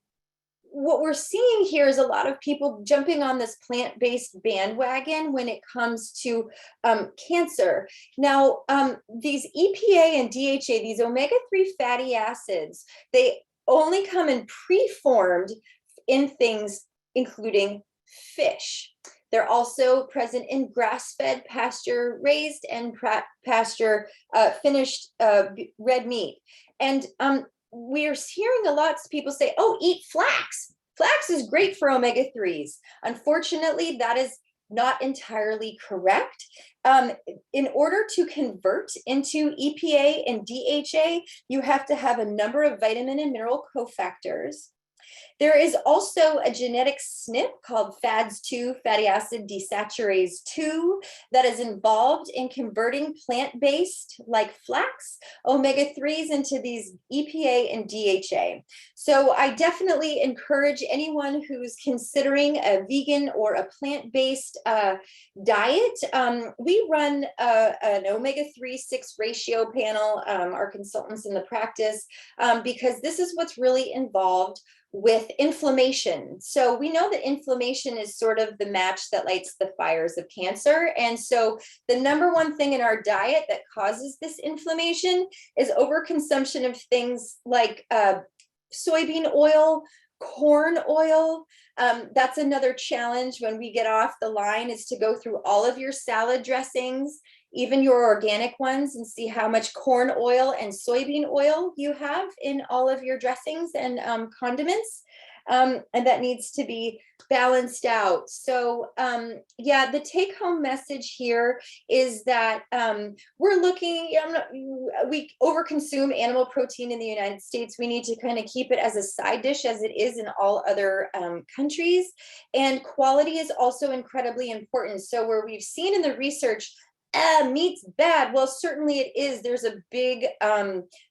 B: what we're seeing here is a lot of people jumping on this plant-based bandwagon when it comes to cancer. Now, these EPA and DHA, these omega-3 fatty acids, they only come in preformed in things including fish. They're also present in grass-fed, pasture-raised, and pasture finished red meat. And we're hearing a lot of people say, oh, eat flax. Flax is great for omega-3s. Unfortunately, that is not entirely correct. In order to convert into EPA and DHA, you have to have a number of vitamin and mineral cofactors. There is also a genetic SNP called FADS2, fatty acid desaturase 2, that is involved in converting plant-based, like flax, omega-3s into these EPA and DHA. So I definitely encourage anyone who's considering a vegan or a plant-based diet. We run an omega-3/6 ratio panel, our consultants in the practice, because this is what's really involved with inflammation. So we know that inflammation is sort of the match that lights the fires of cancer. And so the number one thing in our diet that causes this inflammation is overconsumption of things like soybean oil, corn oil. That's another challenge when we get off the line, is to go through all of your salad dressings, even your organic ones, and see how much corn oil and soybean oil you have in all of your dressings and condiments. And that needs to be balanced out. So yeah, the take-home message here is that we're looking, we overconsume animal protein in the United States. We need to kind of keep it as a side dish, as it is in all other countries. And quality is also incredibly important. So where we've seen in the research, meat's bad. Well, certainly it is. There's a big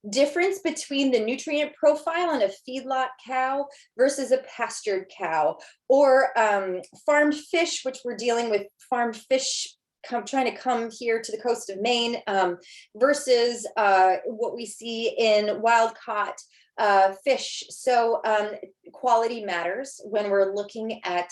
B: difference between the nutrient profile on a feedlot cow versus a pastured cow, or farmed fish, which we're dealing with farmed fish trying to come here to the coast of Maine, versus what we see in wild caught fish. So quality matters when we're looking at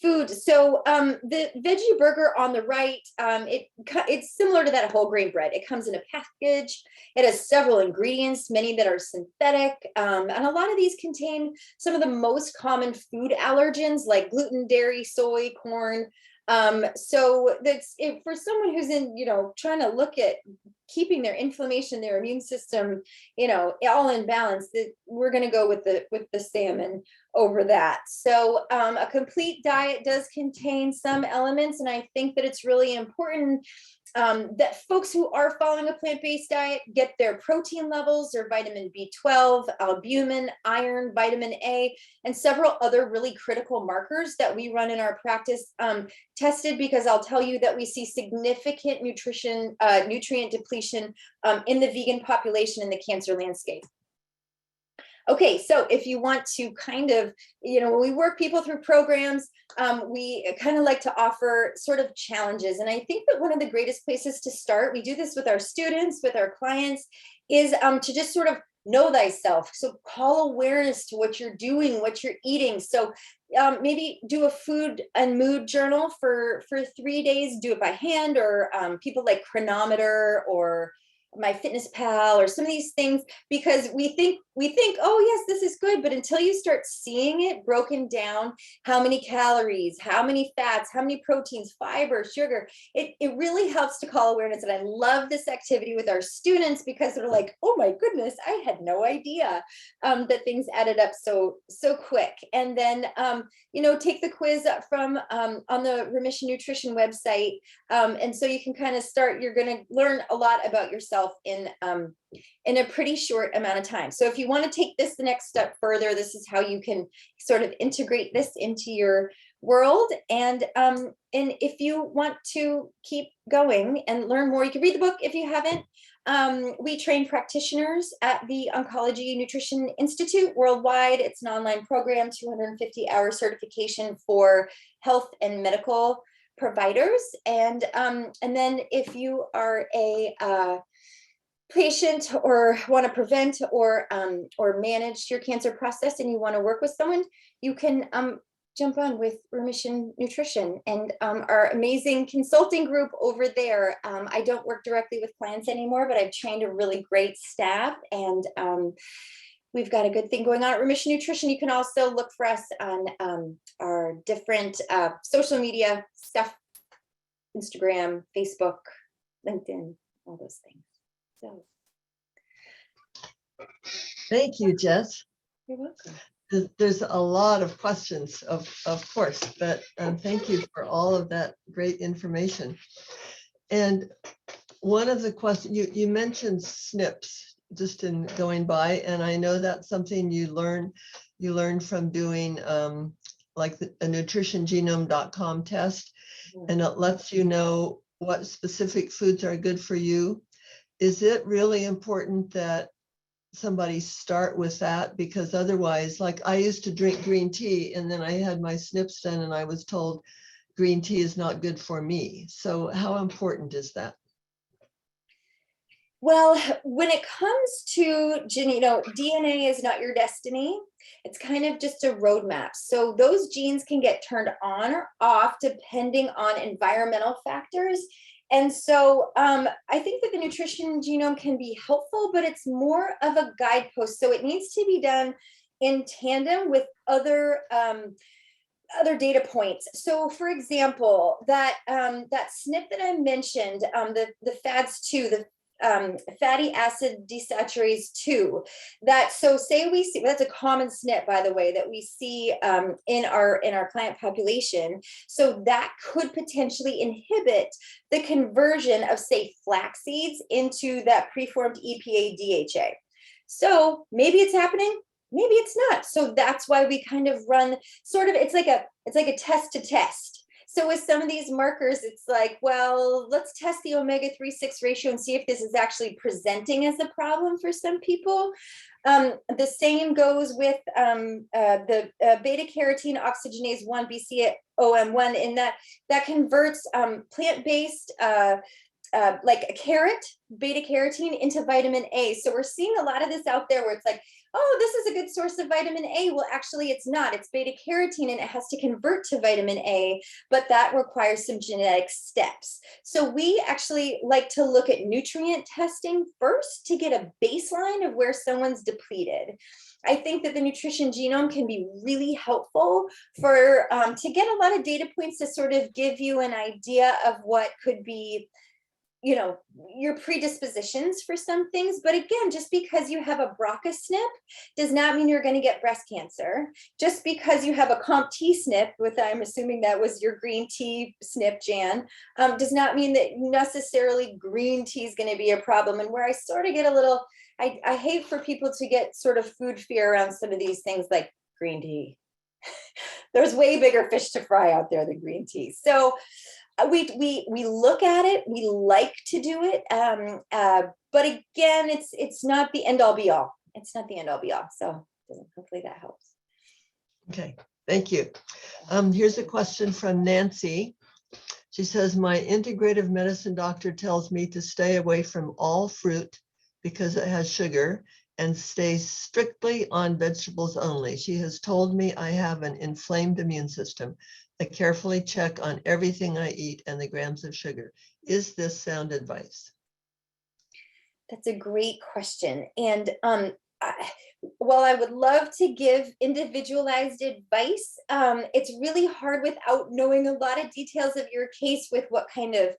B: food. So the veggie burger on the right, it's similar to that whole grain bread. It comes in a package. It has several ingredients, many that are synthetic. And a lot of these contain some of the most common food allergens, like gluten, dairy, soy, corn. So that's it, for someone who's in, trying to look at keeping their inflammation, their immune system, all in balance, that we're going to go with the salmon over that. So a complete diet does contain some elements, and I think that it's really important that folks who are following a plant-based diet get their protein levels, their vitamin B12, albumin, iron, vitamin A, and several other really critical markers that we run in our practice tested, because I'll tell you that we see significant nutrient depletion in the vegan population in the cancer landscape. Okay, so if you want to kind of, when we work people through programs, we kind of like to offer sort of challenges. And I think that one of the greatest places to start, we do this with our students, with our clients, is to just sort of know thyself. So call awareness to what you're doing, what you're eating. So maybe do a food and mood journal for 3 days, do it by hand, or people like Chronometer or MyFitnessPal or some of these things, because we think, oh yes, this is good, but until you start seeing it broken down, how many calories, how many fats, how many proteins, fiber, sugar, it really helps to call awareness. And I love this activity with our students, because they're like, oh my goodness, I had no idea that things added up so quick. And then take the quiz up from on the Remission Nutrition website, and so you can kind of start. You're going to learn a lot about yourself in a pretty short amount of time. So if you want to take this the next step further, this is how you can sort of integrate this into your world. And if you want to keep going and learn more, you can read the book if you haven't. We train practitioners at the Oncology Nutrition Institute worldwide. It's an online program, 250-hour certification for health and medical providers. And then if you are a patient or want to prevent or manage your cancer process, and you want to work with someone, you can jump on with Remission Nutrition and our amazing consulting group over there. I don't work directly with clients anymore, but I've trained a really great staff, and we've got a good thing going on at Remission Nutrition. You can also look for us on our different social media stuff, Instagram, Facebook, LinkedIn, all those things. So
A: Thank you, Jess.
B: you're welcome.
A: There's a lot of questions, of course, but thank you for all of that great information. And one of the questions, you mentioned SNPs just in going by, and I know that's something you learn from doing like a nutritiongenome.com test, and it lets you know what specific foods are good for you. Is it really important that somebody start with that? Because otherwise, like I used to drink green tea and then I had my SNPs done and I was told green tea is not good for me. So how important is that?
B: Well, when it comes to DNA is not your destiny. It's kind of just a roadmap. So those genes can get turned on or off depending on environmental factors. And so I think that the nutrition genome can be helpful, but it's more of a guidepost. So it needs to be done in tandem with other data points. So for example, that SNP that I mentioned, the FADS2, the fatty acid desaturase 2, so say we see, that's a common SNP, by the way, that we see in our client population. So that could potentially inhibit the conversion of, say, flax seeds into that preformed EPA DHA. So maybe it's happening, maybe it's not. So that's why we kind of run sort of, it's like a test to test. So with some of these markers, it's like, well, let's test the omega-3/6 ratio and see if this is actually presenting as a problem for some people. The same goes with the beta-carotene oxygenase 1, BCOM1, in that converts plant-based like a carrot, beta-carotene, into vitamin A. So we're seeing a lot of this out there where it's like, oh, this is a good source of vitamin A. Well, actually it's not. It's beta-carotene and it has to convert to vitamin A, but that requires some genetic steps. So we actually like to look at nutrient testing first to get a baseline of where someone's depleted. I think that the nutrition genome can be really helpful for to get a lot of data points to sort of give you an idea of what could be, you know, your predispositions for some things. But again, just because you have a BRCA SNP does not mean you're going to get breast cancer. Just because you have a COMT SNP, with, I'm assuming that was your green tea SNP, Jan, does not mean that necessarily green tea is going to be a problem. And where I sort of get a little, I hate for people to get sort of food fear around some of these things like green tea. There's way bigger fish to fry out there than green tea. So we look at it, we like to do it, but again, it's not the end all be all. It's not the end all be all. So hopefully that helps.
A: Okay, thank you. Here's a question from Nancy. She says, my integrative medicine doctor tells me to stay away from all fruit because it has sugar and stay strictly on vegetables only. She has told me I have an inflamed immune system. I carefully check on everything I eat and the grams of sugar. Is this sound advice?
B: That's a great question. And while I would love to give individualized advice, it's really hard without knowing a lot of details of your case, with what kind of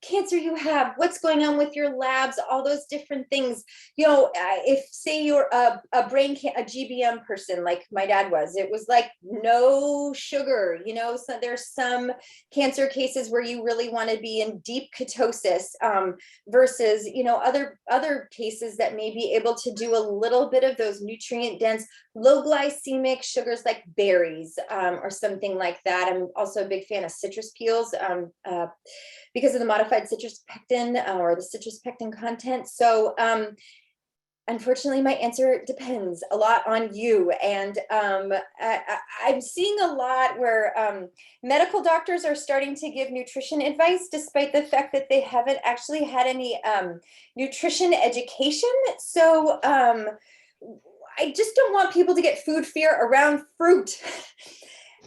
B: cancer you have, what's going on with your labs, all those different things. You know, if say you're a GBM person like my dad was, it was like no sugar, you know. So there's some cancer cases where you really want to be in deep ketosis, versus, you know, other cases that may be able to do a little bit of those nutrient dense, low glycemic sugars like berries, or something like that. I'm also a big fan of citrus peels, because of the modified citrus pectin, or the citrus pectin content. So unfortunately, my answer depends a lot on you. And I'm seeing a lot where medical doctors are starting to give nutrition advice, despite the fact that they haven't actually had any nutrition education. So I just don't want people to get food fear around fruit.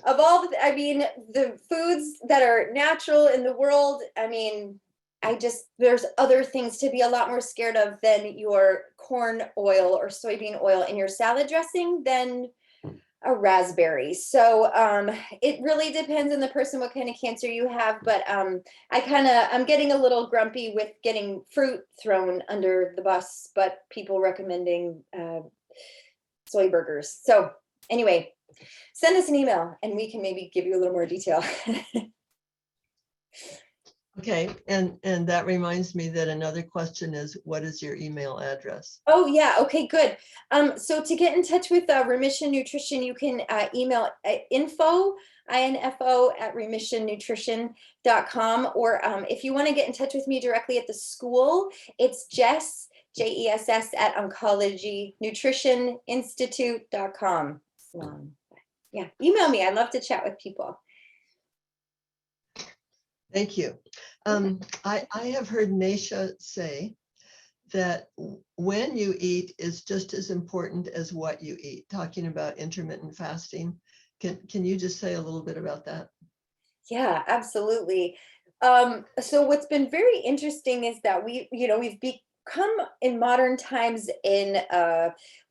B: Of all the foods that are natural in the world, I mean, there's other things to be a lot more scared of than your corn oil or soybean oil in your salad dressing than a raspberry. So it really depends on the person, what kind of cancer you have. But I'm getting a little grumpy with getting fruit thrown under the bus, but people recommending soy burgers. So anyway, send us an email and we can maybe give you a little more detail.
A: Okay, and that reminds me that another question is, what is your email address?
B: Oh yeah, okay, good. So to get in touch with Remission Nutrition, you can email info at remissionnutrition.com, or if you want to get in touch with me directly at the school, it's Jess, Jess at Oncology Nutrition Institute.com. Yeah, email me. I love to chat with people.
A: Thank you. I have heard Nasha say that when you eat is just as important as what you eat, talking about intermittent fasting. Can you just say a little bit about that?
B: Yeah, absolutely. So what's been very interesting is that we've become in modern times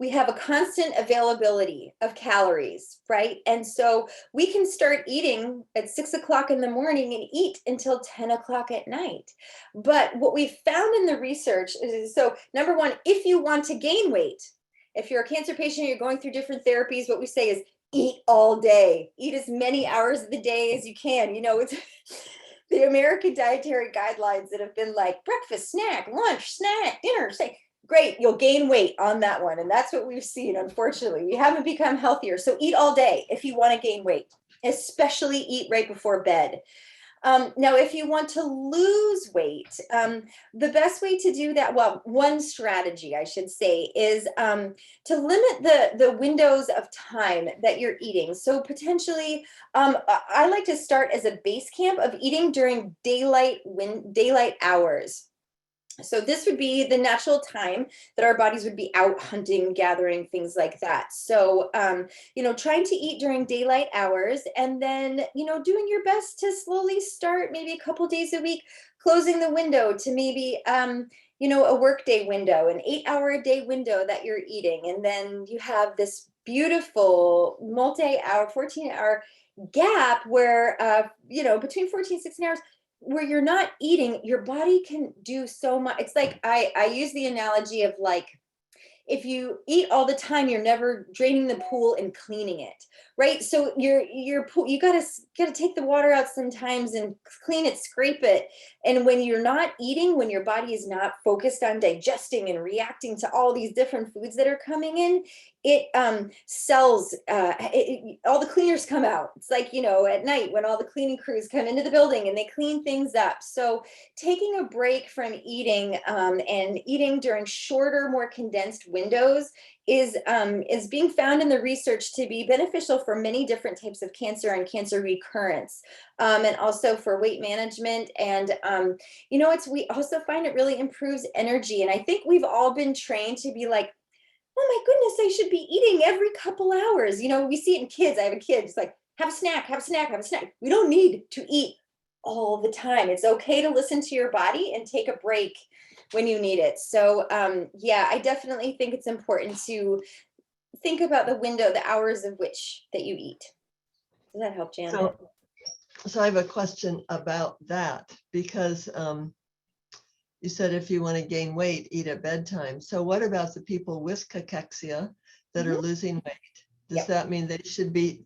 B: we have a constant availability of calories, right? And so we can start eating at 6 o'clock in the morning and eat until 10 o'clock at night. But what we found in the research is, so number one, if you want to gain weight, if you're a cancer patient, you're going through different therapies, what we say is eat all day, eat as many hours of the day as you can. It's the American dietary guidelines that have been like breakfast, snack, lunch, snack, dinner, say, great, you'll gain weight on that one. And that's what we've seen. Unfortunately, we haven't become healthier. So eat all day if you want to gain weight, especially eat right before bed. Now, if you want to lose weight, the best way to do that, well, one strategy I should say is to limit the windows of time that you're eating. So potentially, I like to start as a base camp of eating during daylight hours. So this would be the natural time that our bodies would be out hunting, gathering, things like that. So, trying to eat during daylight hours, and then, doing your best to slowly start maybe a couple days a week, closing the window to maybe, a workday window, an 8-hour-a-day window that you're eating. And then you have this beautiful multi-hour, 14-hour gap where, between 14 and 16 hours, where you're not eating, your body can do so much. It's like I use the analogy of like, if you eat all the time, you're never draining the pool and cleaning it, right? So your pool, you gotta take the water out sometimes and clean it, scrape it. And when you're not eating, when your body is not focused on digesting and reacting to all these different foods that are coming in, it cells, all the cleaners come out. It's like, at night when all the cleaning crews come into the building and they clean things up. So taking a break from eating and eating during shorter, more condensed windows is being found in the research to be beneficial for many different types of cancer and cancer recurrence, and also for weight management. And we also find it really improves energy. And I think we've all been trained to be like, oh my goodness, I should be eating every couple hours. We see it in kids. I have a kid. It's like, have a snack, have a snack, have a snack. We don't need to eat all the time. It's okay to listen to your body and take a break when you need it. So I definitely think it's important to think about the window, the hours of which that you eat. Does that help, Janet?
A: So I have a question about that, because you said if you want to gain weight, eat at bedtime. So what about the people with cachexia that are losing weight? Does that mean they should be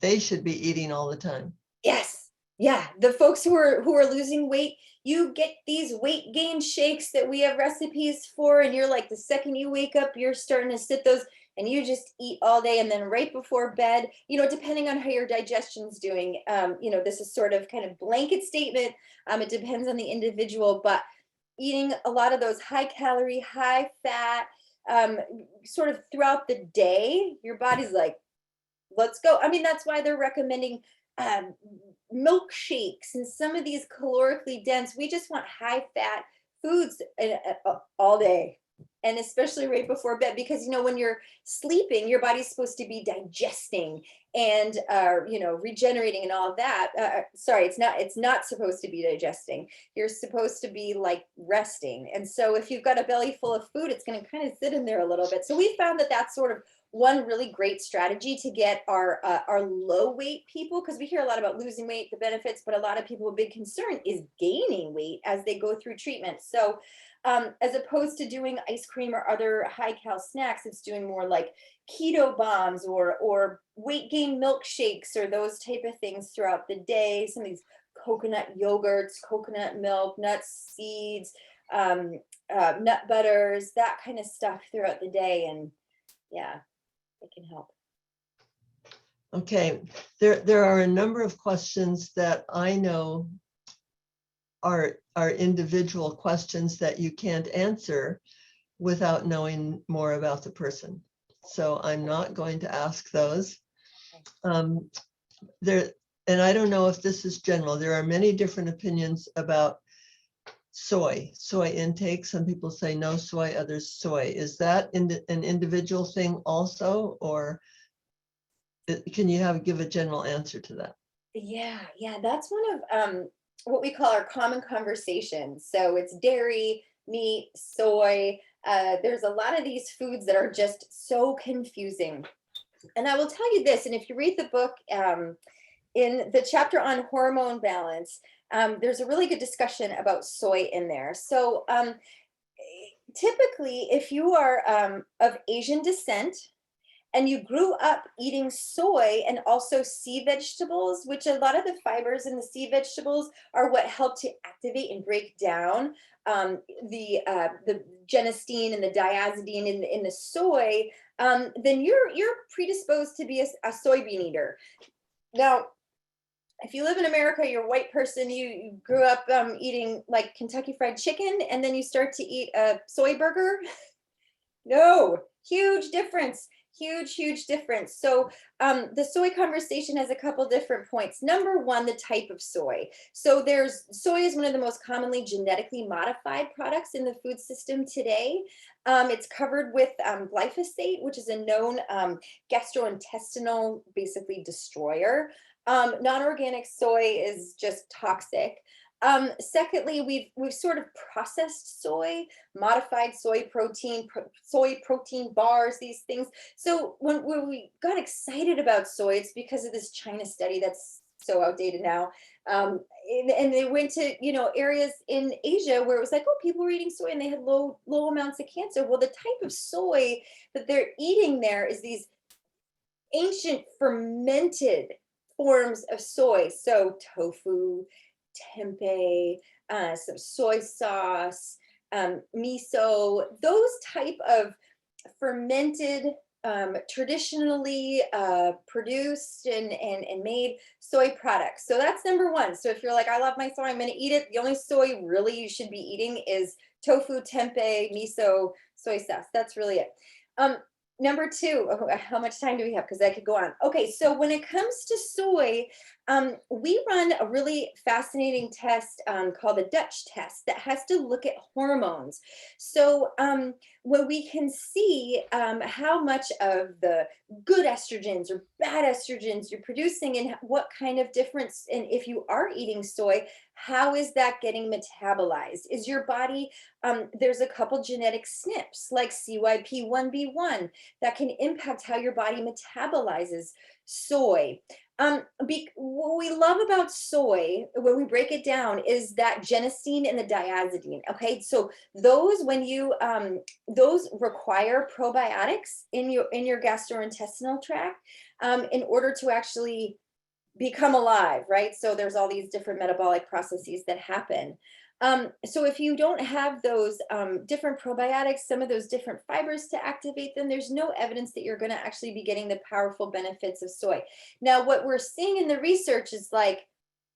A: eating all the time?
B: Yes. Yeah. The folks who are losing weight, you get these weight gain shakes that we have recipes for, and you're like, the second you wake up, you're starting to sip those, and you just eat all day. And then right before bed, depending on how your digestion's doing, this is sort of kind of blanket statement. It depends on the individual, but eating a lot of those high calorie, high fat, sort of throughout the day, your body's like, let's go. I mean, that's why they're recommending milkshakes and some of these calorically dense. We just want high fat foods all day. And especially right before bed, because when you're sleeping, your body's supposed to be digesting and regenerating and all of that. Sorry, it's not supposed to be digesting. You're supposed to be like resting. And so if you've got a belly full of food, it's going to kind of sit in there a little bit. So we found that that's sort of one really great strategy to get our low weight people, because we hear a lot about losing weight, the benefits, but a lot of people, a big concern is gaining weight as they go through treatment. So as opposed to doing ice cream or other high cal snacks, it's doing more like keto bombs or weight gain milkshakes or those type of things throughout the day. Some of these coconut yogurts, coconut milk, nuts, seeds, nut butters, that kind of stuff throughout the day. And yeah, it can help.
A: Okay, there are a number of questions that I know are individual questions that you can't answer without knowing more about the person. So I'm not going to ask those. And I don't know if this is general. There are many different opinions about soy intake. Some people say no soy, others soy. Is that an individual thing also, or can you give a general answer to that?
B: Yeah, that's one of what we call our common conversations. So it's dairy, meat, soy. There's a lot of these foods that are just so confusing. And I will tell you this, and if you read the book, in the chapter on hormone balance, there's a really good discussion about soy in there. So typically, if you are of Asian descent, and you grew up eating soy and also sea vegetables, which a lot of the fibers in the sea vegetables are what help to activate and break down the genistein and the diazidine in the soy, then you're predisposed to be a soybean eater. Now, if you live in America, you're a white person, you grew up eating like Kentucky Fried Chicken, and then you start to eat a soy burger. No, huge difference. Huge difference. So the soy conversation has a couple different points. Number one, the type of soy. So soy is one of the most commonly genetically modified products in the food system today. It's covered with glyphosate, which is a known gastrointestinal basically destroyer. Non-organic soy is just toxic. Secondly, we've sort of processed soy, modified soy protein bars, these things. So when we got excited about soy, it's because of this China study that's so outdated now. And they went to, areas in Asia where it was like, oh, people were eating soy and they had low amounts of cancer. Well, the type of soy that they're eating there is these ancient fermented forms of soy. So tofu, tempeh, some soy sauce, miso, those type of fermented, traditionally produced and made soy products. So that's number one. So if you're like, I love my soy, I'm going to eat it. The only soy really you should be eating is tofu, tempeh, miso, soy sauce. That's really it. Number two, how much time do we have? Because I could go on. Okay, so when it comes to soy, we run a really fascinating test called the Dutch test that has to look at hormones. So when we can see how much of the good estrogens or bad estrogens you're producing and what kind of difference, and if you are eating soy, how is that getting metabolized? Is your body, there's a couple genetic SNPs like CYP1B1 that can impact how your body metabolizes soy. What we love about soy, when we break it down, is that genistein and the diazidine. Okay, so those those require probiotics in your gastrointestinal tract in order to actually become alive, right? So there's all these different metabolic processes that happen. So if you don't have those different probiotics, some of those different fibers to activate them, there's no evidence that you're going to actually be getting the powerful benefits of soy. Now, what we're seeing in the research is like,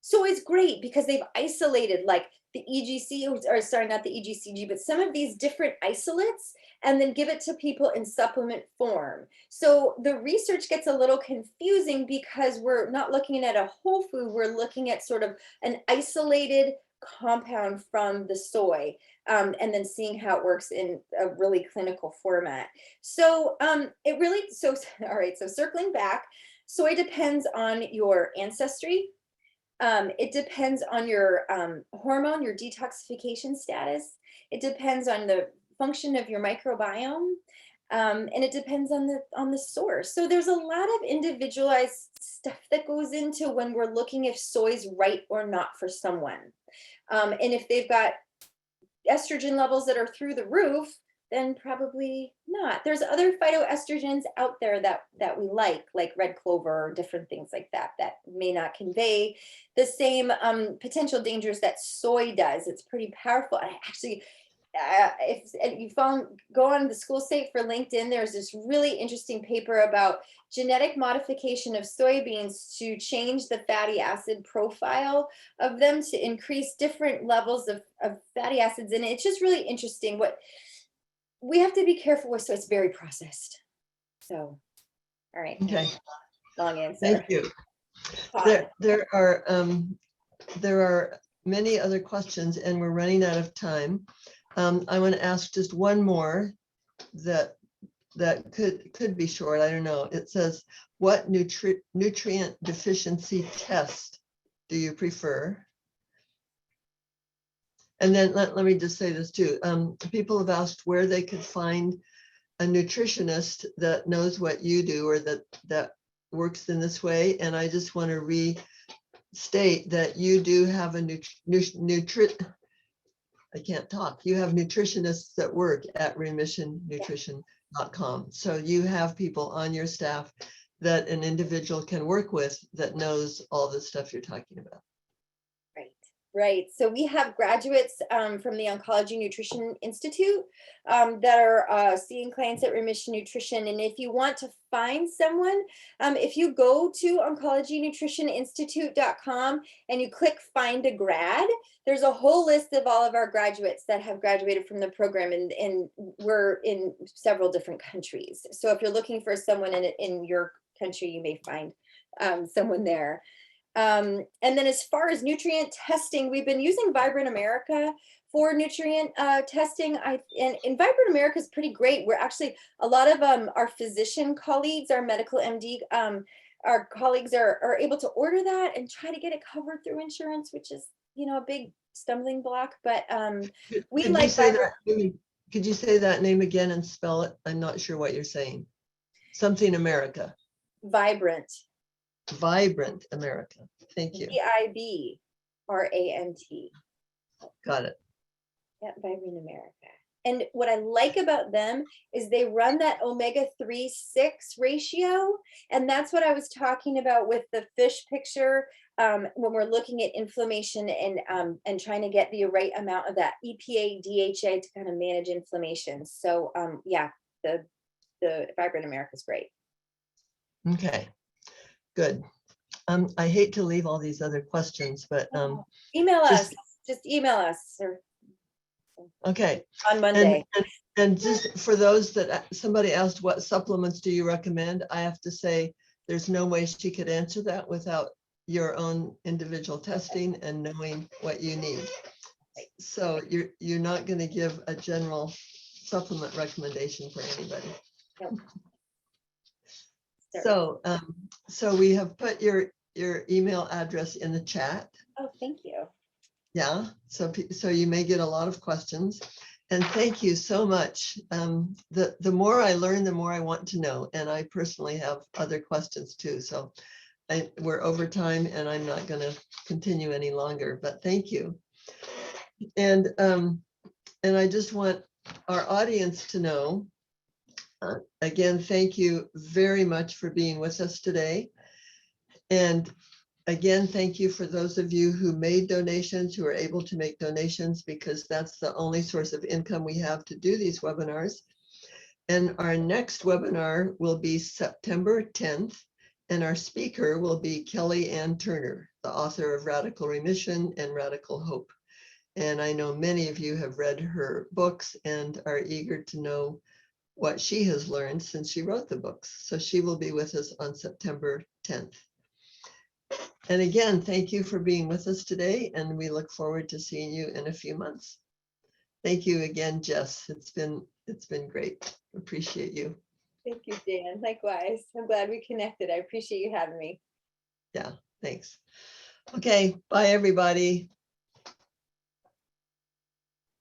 B: soy is great because they've isolated like the EGC, or sorry, not the EGCG, but some of these different isolates, and then give it to people in supplement form. So the research gets a little confusing because we're not looking at a whole food, we're looking at sort of an isolated compound from the soy, and then seeing how it works in a really clinical format. So it really, so, all right, so circling back, soy depends on your ancestry. It depends on your hormone, your detoxification status. It depends on the function of your microbiome. And it depends on the source. So there's a lot of individualized stuff that goes into when we're looking if soy's right or not for someone. And if they've got estrogen levels that are through the roof, then probably not. There's other phytoestrogens out there that we like red clover or different things like that, that may not convey the same potential dangers that soy does. It's pretty powerful. I actually, if you go on the school site for LinkedIn, there's this really interesting paper about genetic modification of soybeans to change the fatty acid profile of them to increase different levels of fatty acids. And it's just really interesting. What we have to be careful with, so it's very processed. So, all right.
A: Okay.
B: Long answer.
A: Thank you. There are many other questions, and we're running out of time. I want to ask just one more that could be short. I don't know. It says, what nutrient deficiency test do you prefer? And then let me just say this too. People have asked where they could find a nutritionist that knows what you do, or that works in this way. And I just want to restate that you do have a I can't talk. You have nutritionists that work at remissionnutrition.com. So you have people on your staff that an individual can work with that knows all the stuff you're talking about.
B: Right. So we have graduates from the Oncology Nutrition Institute that are seeing clients at Remission Nutrition. And if you want to find someone, if you go to oncologynutritioninstitute.com and you click find a grad, there's a whole list of all of our graduates that have graduated from the program, and we're in several different countries. So if you're looking for someone in your country, you may find someone there. And then as far as nutrient testing, we've been using Fibre in America for nutrient testing. And Fibre in America is pretty great. We're actually, a lot of our physician colleagues, our medical MD, our colleagues are able to order that and try to get it covered through insurance, which is, a big stumbling block. But we
A: could
B: like Fibre.
A: Could you say that name again and spell it? I'm not sure what you're saying. Something America.
B: Vibrant
A: America. Thank you.
B: Vibrant.
A: Got it.
B: Yeah, Vibrant America. And what I like about them is they run that omega-3/6 ratio. And that's what I was talking about with the fish picture when we're looking at inflammation and trying to get the right amount of that EPA, DHA to kind of manage inflammation. So yeah, the Vibrant America is great.
A: Okay. Good. I hate to leave all these other questions, but
B: email us. Just email us.
A: Okay.
B: On Monday.
A: And just for those that somebody asked, what supplements do you recommend? I have to say, there's no way she could answer that without your own individual testing and knowing what you need. So you're not going to give a general supplement recommendation for anybody.
B: Nope.
A: So we have put your email address in the chat.
B: Oh, thank you.
A: Yeah, so you may get a lot of questions, and thank you so much. The more I learn, the more I want to know, and I personally have other questions too. So we're over time, and I'm not going to continue any longer. But thank you, and I just want our audience to know. Again, thank you very much for being with us today. And again, thank you for those of you who made donations, who are able to make donations, because that's the only source of income we have to do these webinars. And our next webinar will be September 10th, and our speaker will be Kelly Ann Turner, the author of Radical Remission and Radical Hope. And I know many of you have read her books and are eager to know what she has learned since she wrote the books. So she will be with us on September 10th. And again, thank you for being with us today, and we look forward to seeing you in a few months. Thank you again, Jess. It's been great. Appreciate you.
B: Thank you, Dan. Likewise. I'm glad we connected. I appreciate you having me.
A: Yeah, thanks. Okay, bye everybody.